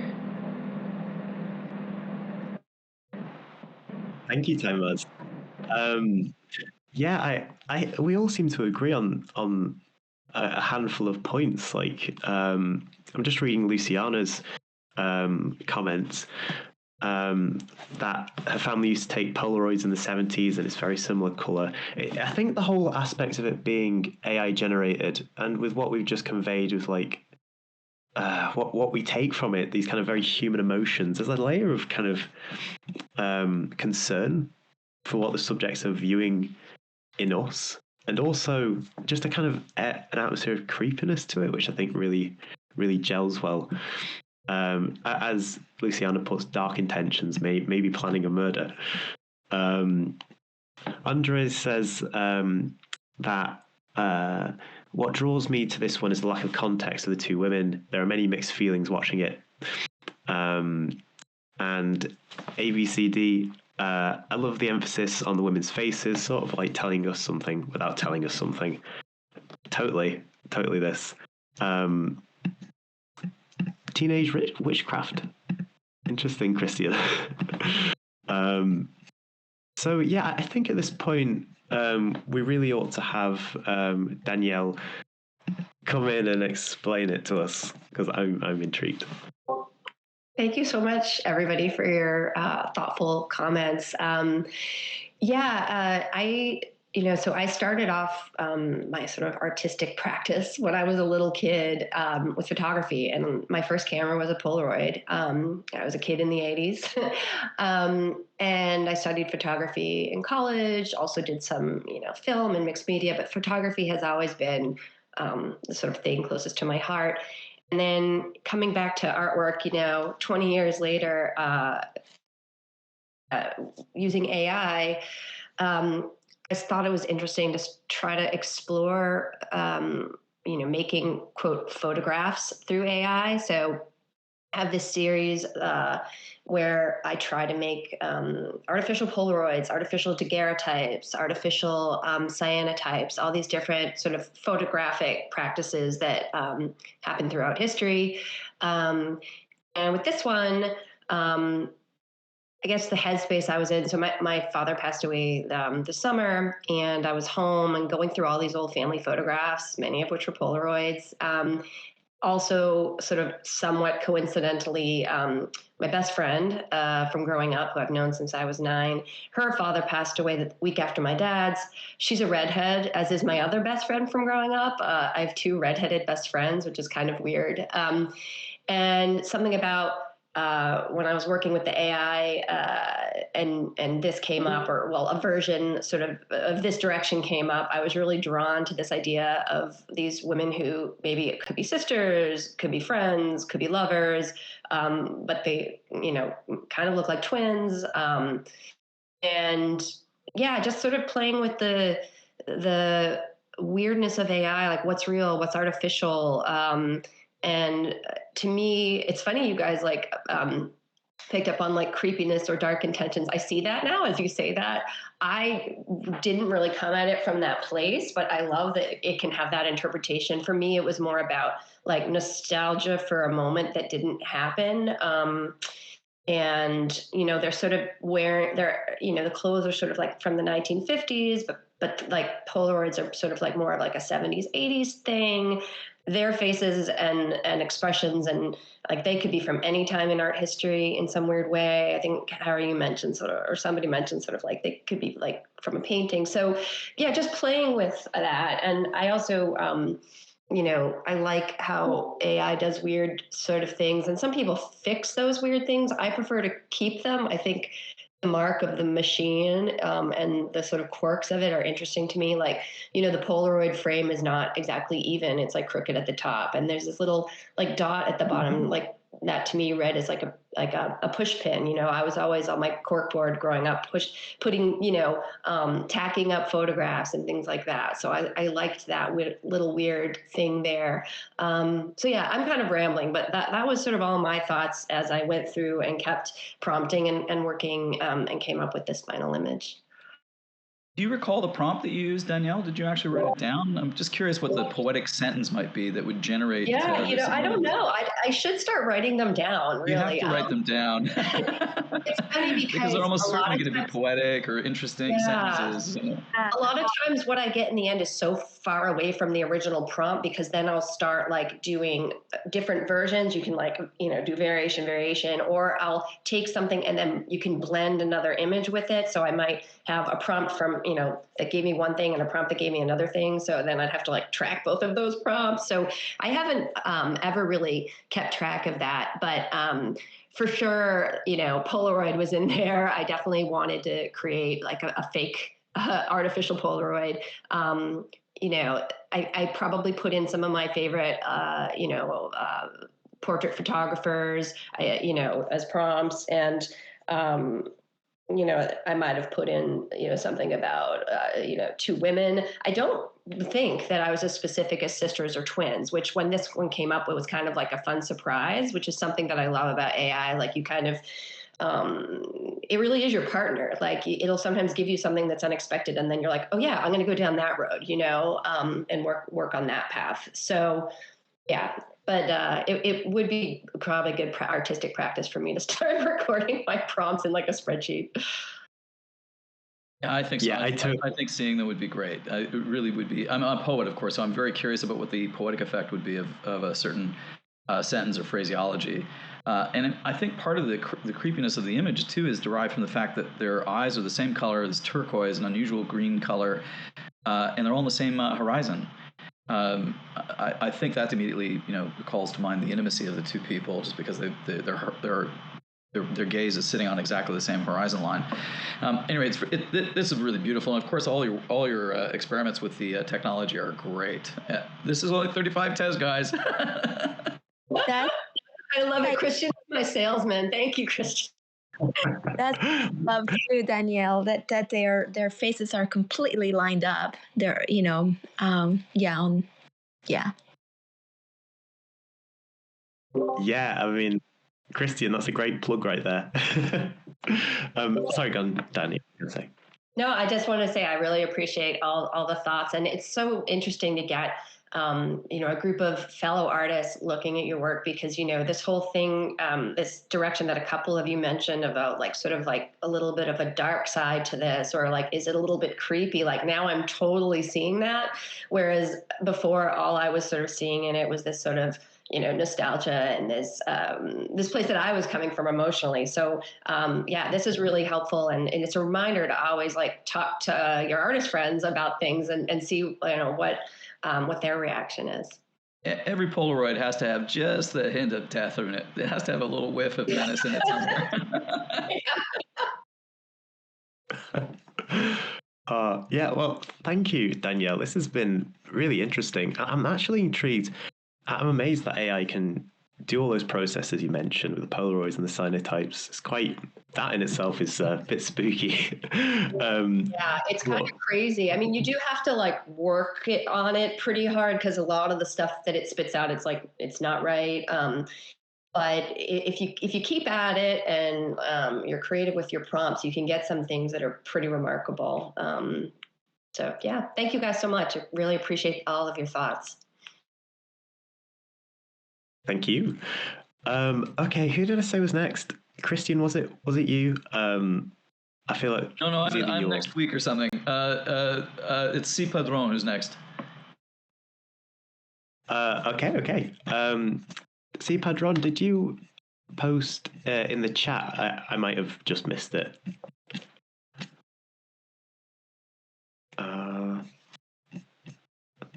Thank you, Thomas. Yeah, we all seem to agree on a handful of points. Like, I'm just reading Luciana's comments that her family used to take Polaroids in the 70s, and it's very similar color. I think the whole aspect of it being AI generated, and with what we've just conveyed with like what we take from it, these kind of very human emotions, there's a layer of kind of concern for what the subjects are viewing in us, and also just a kind of an atmosphere of creepiness to it, which I think really gels well. As Luciana puts, dark intentions, maybe planning a murder. Andres says that what draws me to this one is the lack of context of the two women. There are many mixed feelings watching it. And ABCD, I love the emphasis on the women's faces, sort of like telling us something without telling us something. Totally this. Teenage witchcraft. Interesting, Christian. So yeah, I think at this point we really ought to have Danielle come in and explain it to us because I'm intrigued. Thank you so much, everybody, for your thoughtful comments. So I started off my sort of artistic practice when I was a little kid with photography, and my first camera was a Polaroid. I was a kid in the 80s, and I studied photography in college, also did some, film and mixed media, but photography has always been the sort of thing closest to my heart. And then coming back to artwork, 20 years later, using AI, I just thought it was interesting to try to explore, making, quote, photographs through AI. So I have this series where I try to make artificial Polaroids, artificial daguerreotypes, artificial cyanotypes, all these different sort of photographic practices that happen throughout history. And with this one, I guess the headspace I was in. So my father passed away this summer, and I was home and going through all these old family photographs, many of which were Polaroids. Also, sort of somewhat coincidentally, my best friend from growing up, who I've known since I was 9, her father passed away the week after my dad's. She's a redhead, as is my other best friend from growing up. I have 2 redheaded best friends, which is kind of weird. And something about when I was working with the AI and this came up, a version sort of this direction came up, I was really drawn to this idea of these women who maybe it could be sisters, could be friends, could be lovers, but they, kind of look like twins. And yeah, just sort of playing with the weirdness of AI, like what's real, what's artificial. And to me, it's funny you guys picked up on like creepiness or dark intentions. I see that now as you say that. I didn't really come at it from that place, but I love that it can have that interpretation. For me, it was more about like nostalgia for a moment that didn't happen. And they're sort of wearing the clothes are sort of like from the 1950s, but like Polaroids are sort of like more of like a 70s 80s thing. Their faces and expressions, and like they could be from any time in art history in some weird way. I think Harry mentioned or somebody mentioned sort of like they could be like from a painting. So yeah, just playing with that. And I also I like how AI does weird sort of things, and some people fix those weird things. I prefer to keep them. I think the mark of the machine and the sort of quirks of it are interesting to me. Like, the Polaroid frame is not exactly even. It's like crooked at the top. And there's this little like dot at the bottom, like that to me read as like a push pin. I was always on my cork board growing up, putting, tacking up photographs and things like that. So I liked that little weird thing there. So yeah, I'm kind of rambling, but that was sort of all my thoughts as I went through and kept prompting and working and came up with this final image. Do you recall the prompt that you used, Danielle? Did you actually write it down? I'm just curious what the poetic sentence might be that would generate. Yeah, I don't know. I should start writing them down. Really, you have to write them down. It's funny because they're almost a lot certainly of going to be poetic or interesting sentences. A lot of times, what I get in the end is so far away from the original prompt, because then I'll start like doing different versions. You can do variation, or I'll take something and then you can blend another image with it. So I might have a prompt from that gave me one thing and a prompt that gave me another thing. So then I'd have to like track both of those prompts. So I haven't ever really kept track of that, but for sure, Polaroid was in there. I definitely wanted to create like a fake artificial Polaroid. I probably put in some of my favorite, portrait photographers, as prompts, and I might have put in, something about, 2 women. I don't think that I was as specific as sisters or twins, which when this one came up, it was kind of like a fun surprise, which is something that I love about AI. Like you kind of, it really is your partner. Like it'll sometimes give you something that's unexpected, and then you're like, oh yeah, I'm going to go down that road, and work on that path. So yeah, but it would be probably good artistic practice for me to start recording my prompts in like a spreadsheet. Yeah, I think so. Yeah, I think seeing them would be great. It really would be. I'm a poet, of course, so I'm very curious about what the poetic effect would be of a certain sentence or phraseology. And I think part of the creepiness of the image too is derived from the fact that their eyes are the same color as turquoise, an unusual green color, and they're all on the same horizon. I think that immediately, calls to mind the intimacy of the two people, just because their gaze is sitting on exactly the same horizon line. Anyway, this is really beautiful, and of course, all your experiments with the technology are great. This is only 35 tests, guys. That I love it. Christian is my salesman. Thank you, Christian. that's love too, Danielle. That their faces are completely lined up. They're yeah. Yeah, I mean, Christian, that's a great plug right there. Sorry, go on, Danny. You were gonna say. No, I just want to say I really appreciate all the thoughts, and it's so interesting to get a group of fellow artists looking at your work, because this whole thing, this direction that a couple of you mentioned about like sort of like a little bit of a dark side to this, or like is it a little bit creepy? Like now I'm totally seeing that, whereas before all I was sort of seeing in it was this sort of nostalgia and this place that I was coming from emotionally. So this is really helpful, and it's a reminder to always like talk to your artist friends about things and see what their reaction is. Every Polaroid has to have just the hint of death in it. It has to have a little whiff of menace in it somewhere. Yeah, well, thank you, Danielle. This has been really interesting. I'm actually intrigued. I'm amazed that AI can do all those processes you mentioned with the Polaroids and the cyanotypes. It's quite, that in itself is a bit spooky. Yeah, it's kind of crazy. I mean, you do have to like work on it pretty hard, because a lot of the stuff that it spits out, it's like it's not right. But if you keep at it and you're creative with your prompts, you can get some things that are pretty remarkable. So yeah, thank you guys so much. I really appreciate all of your thoughts. Thank you. Okay, who did I say was next? Christian, was it you? I feel like No, I'm next week or something. It's C Padron who's next. Okay. C Padron, did you post in the chat? I might have just missed it.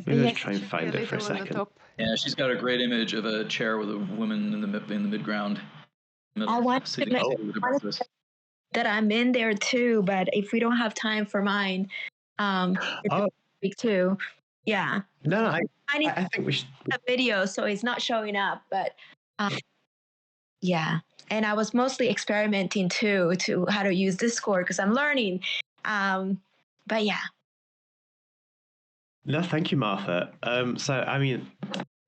Maybe I'll try and find it for a second. Yeah, she's got a great image of a chair with a woman in the midground. I want that I'm in there too, but if we don't have time for mine, it's week too. Yeah. No, I think we should. A video, so it's not showing up, but yeah. And I was mostly experimenting too to how to use Discord, because I'm learning. But yeah. No, thank you, Martha. So, I mean,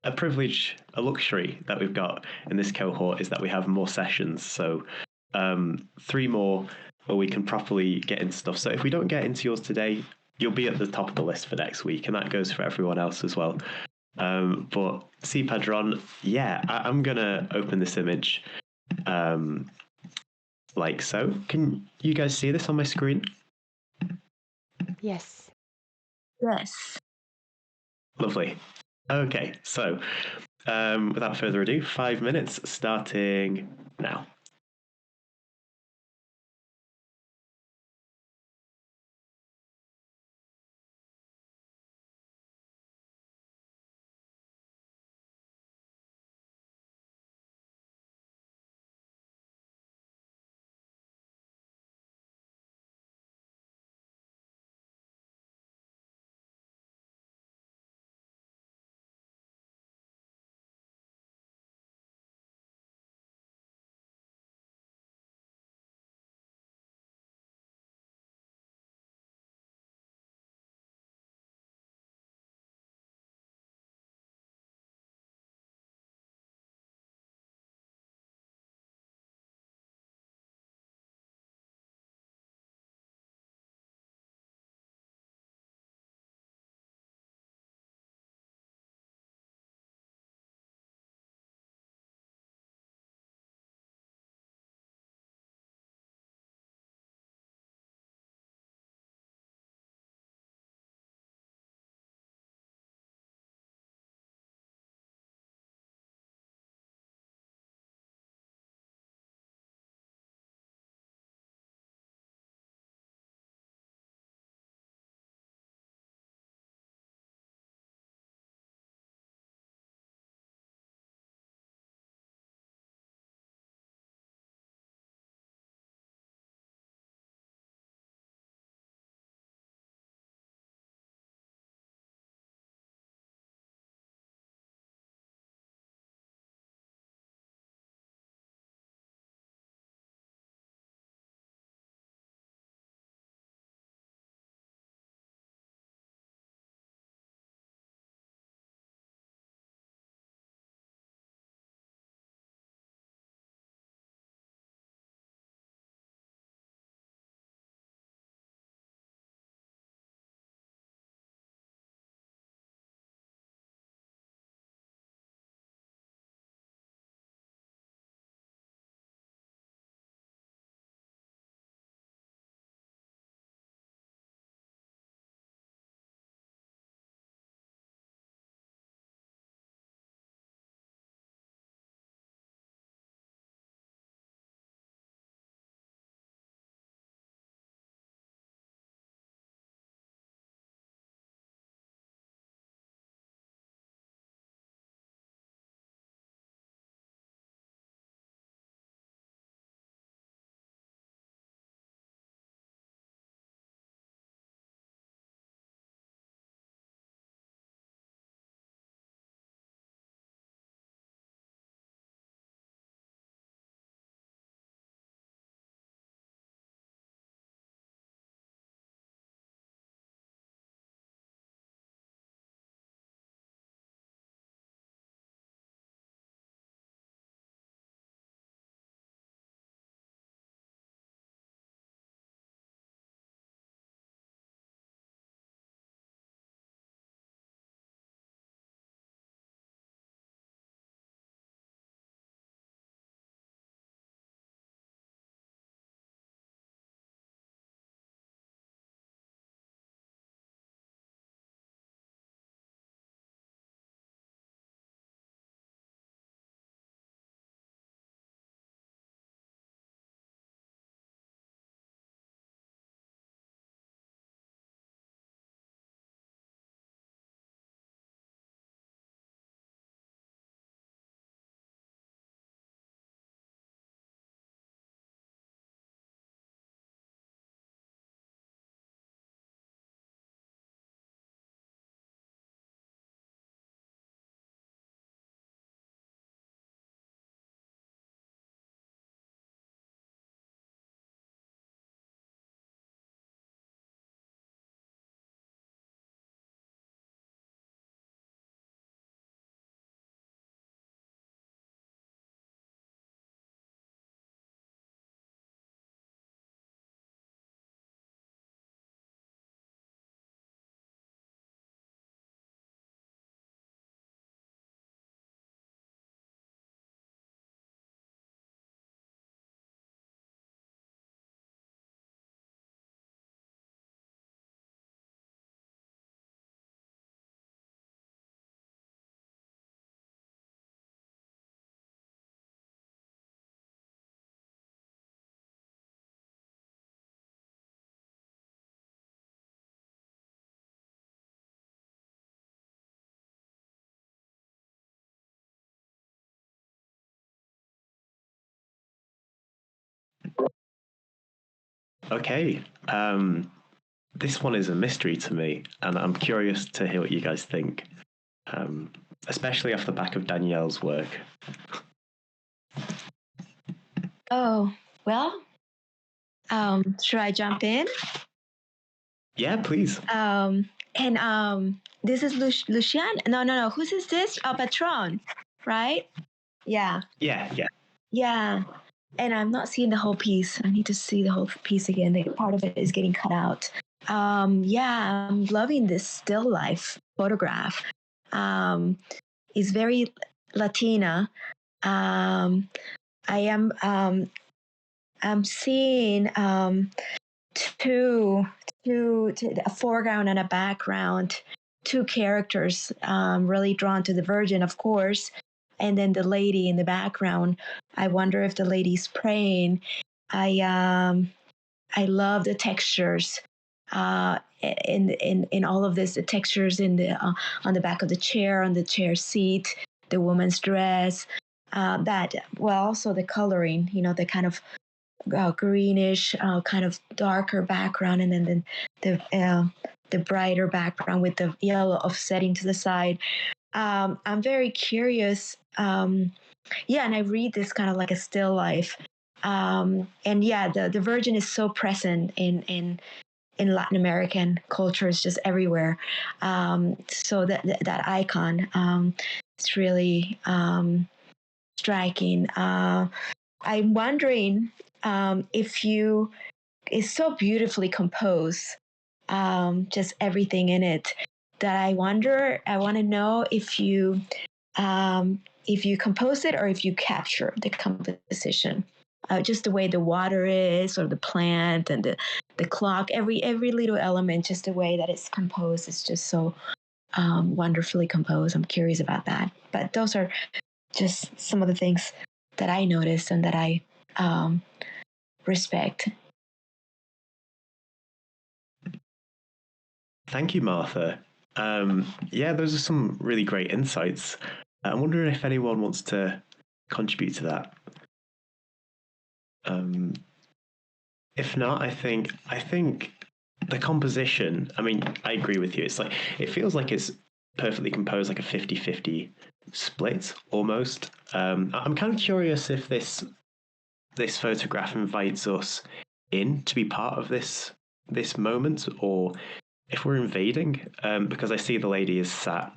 a privilege, a luxury that we've got in this cohort is that we have more sessions. So 3 more where we can properly get into stuff. So if we don't get into yours today, you'll be at the top of the list for next week, and that goes for everyone else as well. But C Padron, yeah, I'm gonna open this image like so. Can you guys see this on my screen? Yes. Yes. Lovely. Okay, so without further ado, 5 minutes starting now. Okay. This one is a mystery to me, and I'm curious to hear what you guys think, especially off the back of Danielle's work. Oh, well, should I jump in? Yeah, please. This is Lucian. No. Who's is this? Patron, right? Yeah. Yeah. And I'm not seeing the whole piece. I need to see the whole piece again. Part of it is getting cut out. I'm loving this still life photograph. It's very Latina. I'm seeing two a foreground and a background, two characters really drawn to the Virgin, of course, and then the lady in the background. I wonder if the lady's praying. I love the textures in all of this. The textures in the on the back of the chair, on the chair seat, the woman's dress. Also the coloring. The kind of greenish, kind of darker background, and then the brighter background with the yellow offsetting to the side. I'm very curious. And I read this kind of like a still life. The Virgin is so present in Latin American culture. It's just everywhere. So that icon, it's really striking. I'm wondering if it's so beautifully composed, just everything in it, that I want to know if you compose it or if you capture the composition. Just the way the water is, or the plant and the clock, every little element, just the way that it's composed is just so wonderfully composed. I'm curious about that. But those are just some of the things that I noticed and that I respect. Thank you, Martha. Those are some really great insights. I'm wondering if anyone wants to contribute to that. If not, I think the composition, I mean, I agree with you. It's like, it feels like it's perfectly composed, like a 50-50 split almost. I'm kind of curious if this photograph invites us in to be part of this moment, or if we're invading, because I see the lady is sat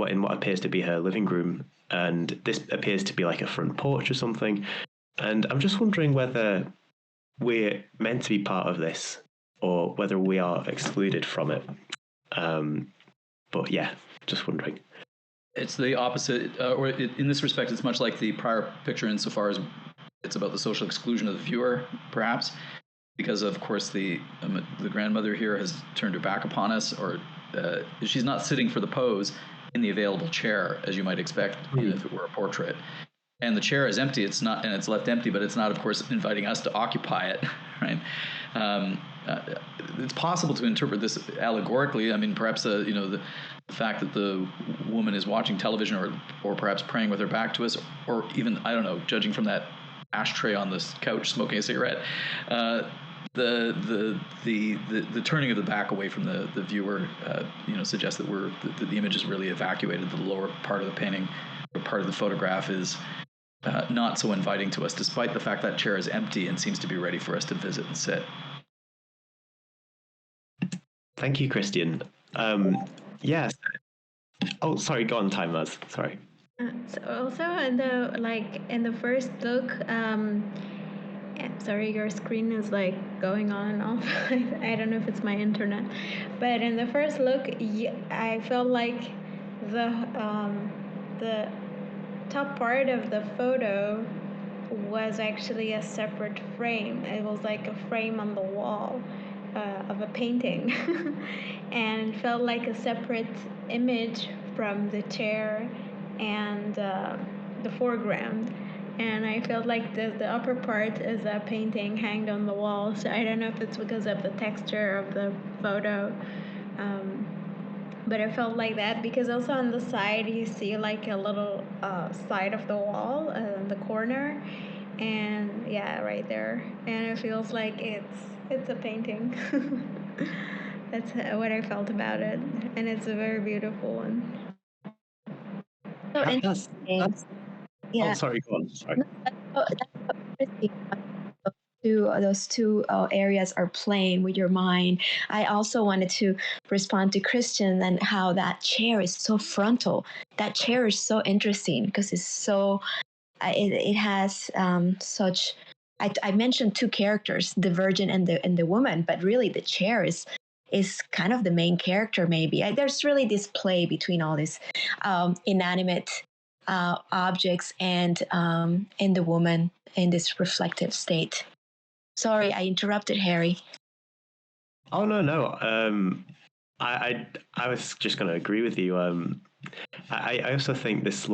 in what appears to be her living room, and this appears to be like a front porch or something. And I'm just wondering whether we're meant to be part of this or whether we are excluded from it. But yeah, just wondering. It's the opposite, in this respect, it's much like the prior picture insofar as it's about the social exclusion of the viewer, perhaps, because of course the grandmother here has turned her back upon us, or she's not sitting for the pose in the available chair as you might expect if it were a portrait. And the chair is empty. It's not, and it's left empty, but it's not, of course, inviting us to occupy it, right? It's possible to interpret this allegorically. I mean, perhaps the fact that the woman is watching television, or perhaps praying with her back to us, or even, I don't know, judging from that ashtray on this couch smoking a cigarette, the turning of the back away from the viewer, suggests that the image is really evacuated. The lower part of the painting, or part of the photograph, is not so inviting to us, despite the fact that chair is empty and seems to be ready for us to visit and sit. Thank you, Christian. Yes. Oh, sorry. Go on, Timers. Sorry. So also in the first look, sorry, your screen is like going on and off. I don't know if it's my internet, but in the first look, I felt like the top part of the photo was actually a separate frame. It was like a frame on the wall of a painting, and felt like a separate image from the chair and the foreground. And I felt like the upper part is a painting hanged on the wall. So I don't know if it's because of the texture of the photo. But it felt like that, because also on the side you see like a little side of the wall in the corner, and yeah, right there, and it feels like it's It's a painting. That's what I felt about it, and it's a very beautiful one. So That's, interesting. oh, Yeah. sorry, go on. Sorry. No, that's so interesting. Those two areas are playing with your mind. I also wanted to respond to Christian and how that chair is so frontal. That chair is so interesting because it's so it has such. I mentioned two characters, the virgin and the woman, but really the chair is kind of the main character. Maybe there's really this play between all these inanimate objects and the woman in this reflective state. Sorry, I interrupted, Harry. Oh no. I was just going to agree with you. I also think this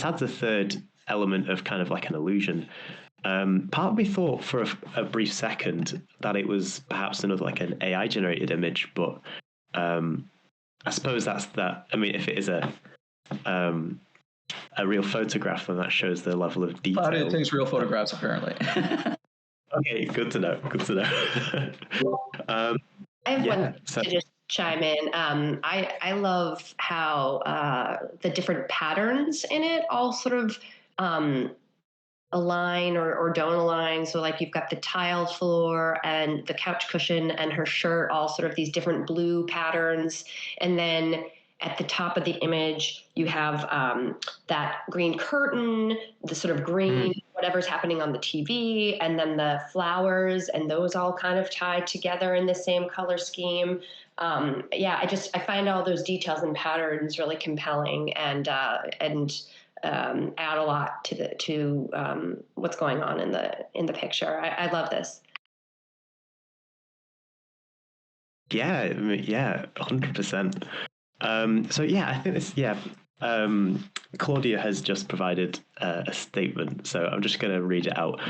adds a third element of kind of like an illusion. Part of me thought for a brief second that it was perhaps another like an AI generated image, but I suppose that's that. I mean, if it is a real photograph, then that shows the level of detail. Claudia takes real photographs, apparently. Okay, good to know. Good to know. I have one to just chime in. I love how the different patterns in it all sort of align or don't align. So like you've got the tile floor and the couch cushion and her shirt, all sort of these different blue patterns. And then at the top of the image, you have that green curtain, the sort of green, whatever's happening on the TV, and then the flowers, and those all kind of tied together in the same color scheme. I find all those details and patterns really compelling and add a lot to what's going on in the picture. I love this. Yeah, 100%. I think this. Claudia has just provided a statement, so I'm just going to read it out.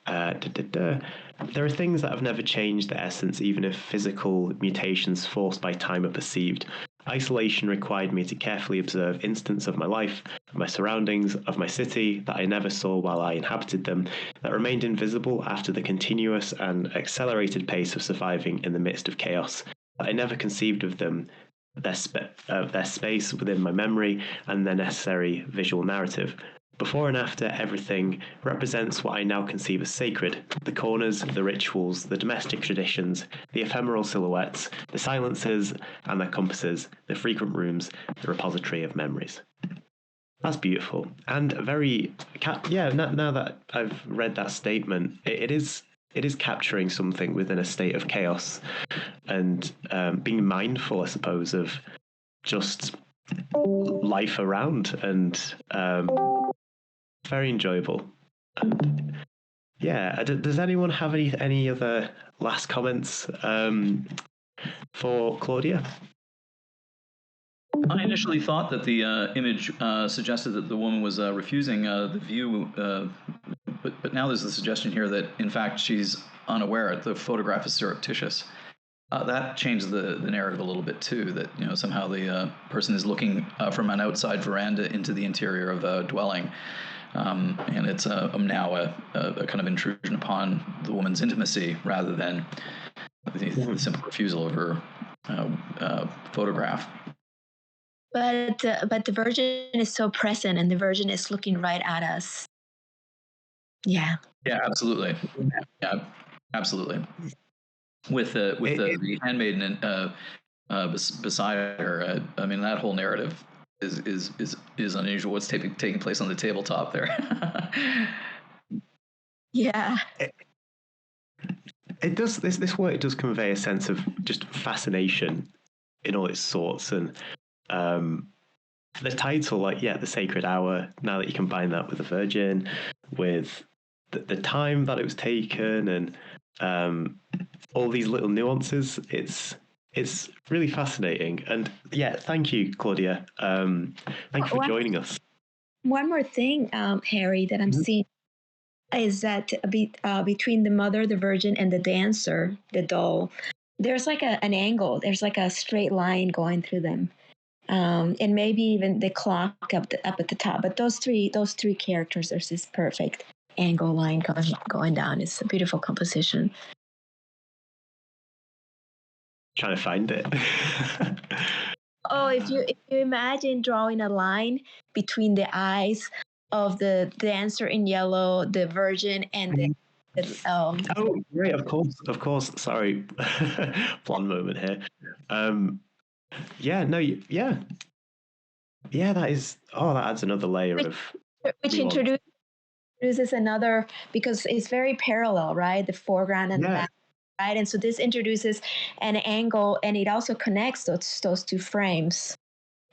There are things that have never changed their essence, even if physical mutations forced by time are perceived. Isolation required me to carefully observe instants of my life, of my surroundings, of my city that I never saw while I inhabited them, that remained invisible after the continuous and accelerated pace of surviving in the midst of chaos. That I never conceived of them, their space within my memory, and their necessary visual narrative. Before and after, everything represents what I now conceive as sacred: the corners, the rituals, the domestic traditions, the ephemeral silhouettes, the silences and their compasses, the frequent rooms, the repository of memories. That's beautiful. And very, now that I've read that statement, it is capturing something within a state of chaos and being mindful, I suppose, of just life around and very enjoyable. Does anyone have any other last comments for Claudia? I initially thought that the image suggested that the woman was refusing the view, but now there's a suggestion here that in fact she's unaware. The photograph is surreptitious. That changed the narrative a little bit too. That somehow the person is looking from an outside veranda into the interior of a dwelling. And it's now a kind of intrusion upon the woman's intimacy rather than the simple refusal of her photograph. But the Virgin is so present, and the Virgin is looking right at us. Yeah. Yeah, absolutely. Yeah, absolutely. With the handmaiden beside her, I mean that whole narrative is unusual. What's taking place on the tabletop there? Yeah. It does. This work does convey a sense of just fascination in all its sorts, and the title, the Sacred Hour. Now that you combine that with the Virgin, with the time that it was taken, and all these little nuances, it's really fascinating. And thank you, Claudia. Thank you for joining us. One more thing, Harry, that I'm seeing is that between the mother, the Virgin, and the dancer, the doll, there's like an angle. There's like a straight line going through them, and maybe even the clock up at the top. But those three characters are just perfect. angle line going down. It's a beautiful composition. Trying to find it. Oh, if you imagine drawing a line between the eyes of the dancer in yellow, the virgin, and the Oh, right, of course. Sorry, blonde moment here. Yeah, no, yeah. That is. Oh, that adds another layer of. which nuance. introduces another, because it's very parallel, right? The foreground and the back, right? And so this introduces an angle, and it also connects those two frames,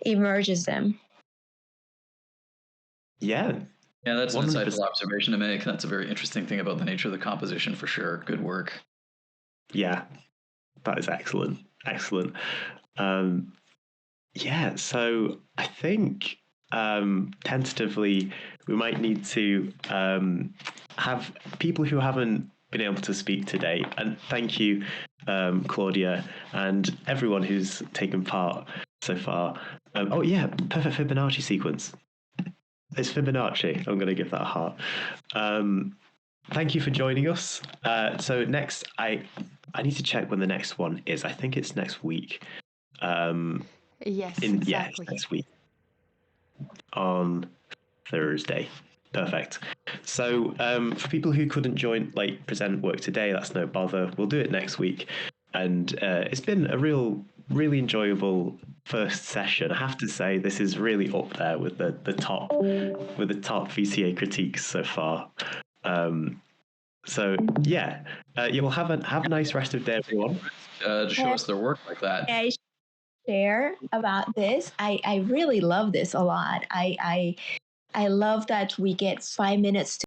it merges them. Yeah. Yeah, that's an 100%. insightful observation to make. That's a very interesting thing about the nature of the composition, for sure. Good work. Yeah, that is excellent. Excellent. Yeah, so I think tentatively we might need to have people who haven't been able to speak today. And thank you, Claudia, and everyone who's taken part so far. Oh, yeah, perfect Fibonacci sequence. It's Fibonacci. I'm going to give that a heart. Thank you for joining us. So next, I need to check when the next one is. I think it's next week. Yes, exactly. Next week on Thursday. Perfect. So for people who couldn't join, like present work today, that's no bother. We'll do it next week. And it's been a really enjoyable first session. I have to say, this is really up there with the top VCA critiques so far. So yeah, you will have a nice rest of day, everyone. To show us their work like that. I share about this. I really love this a lot. I love that we get 5 minutes to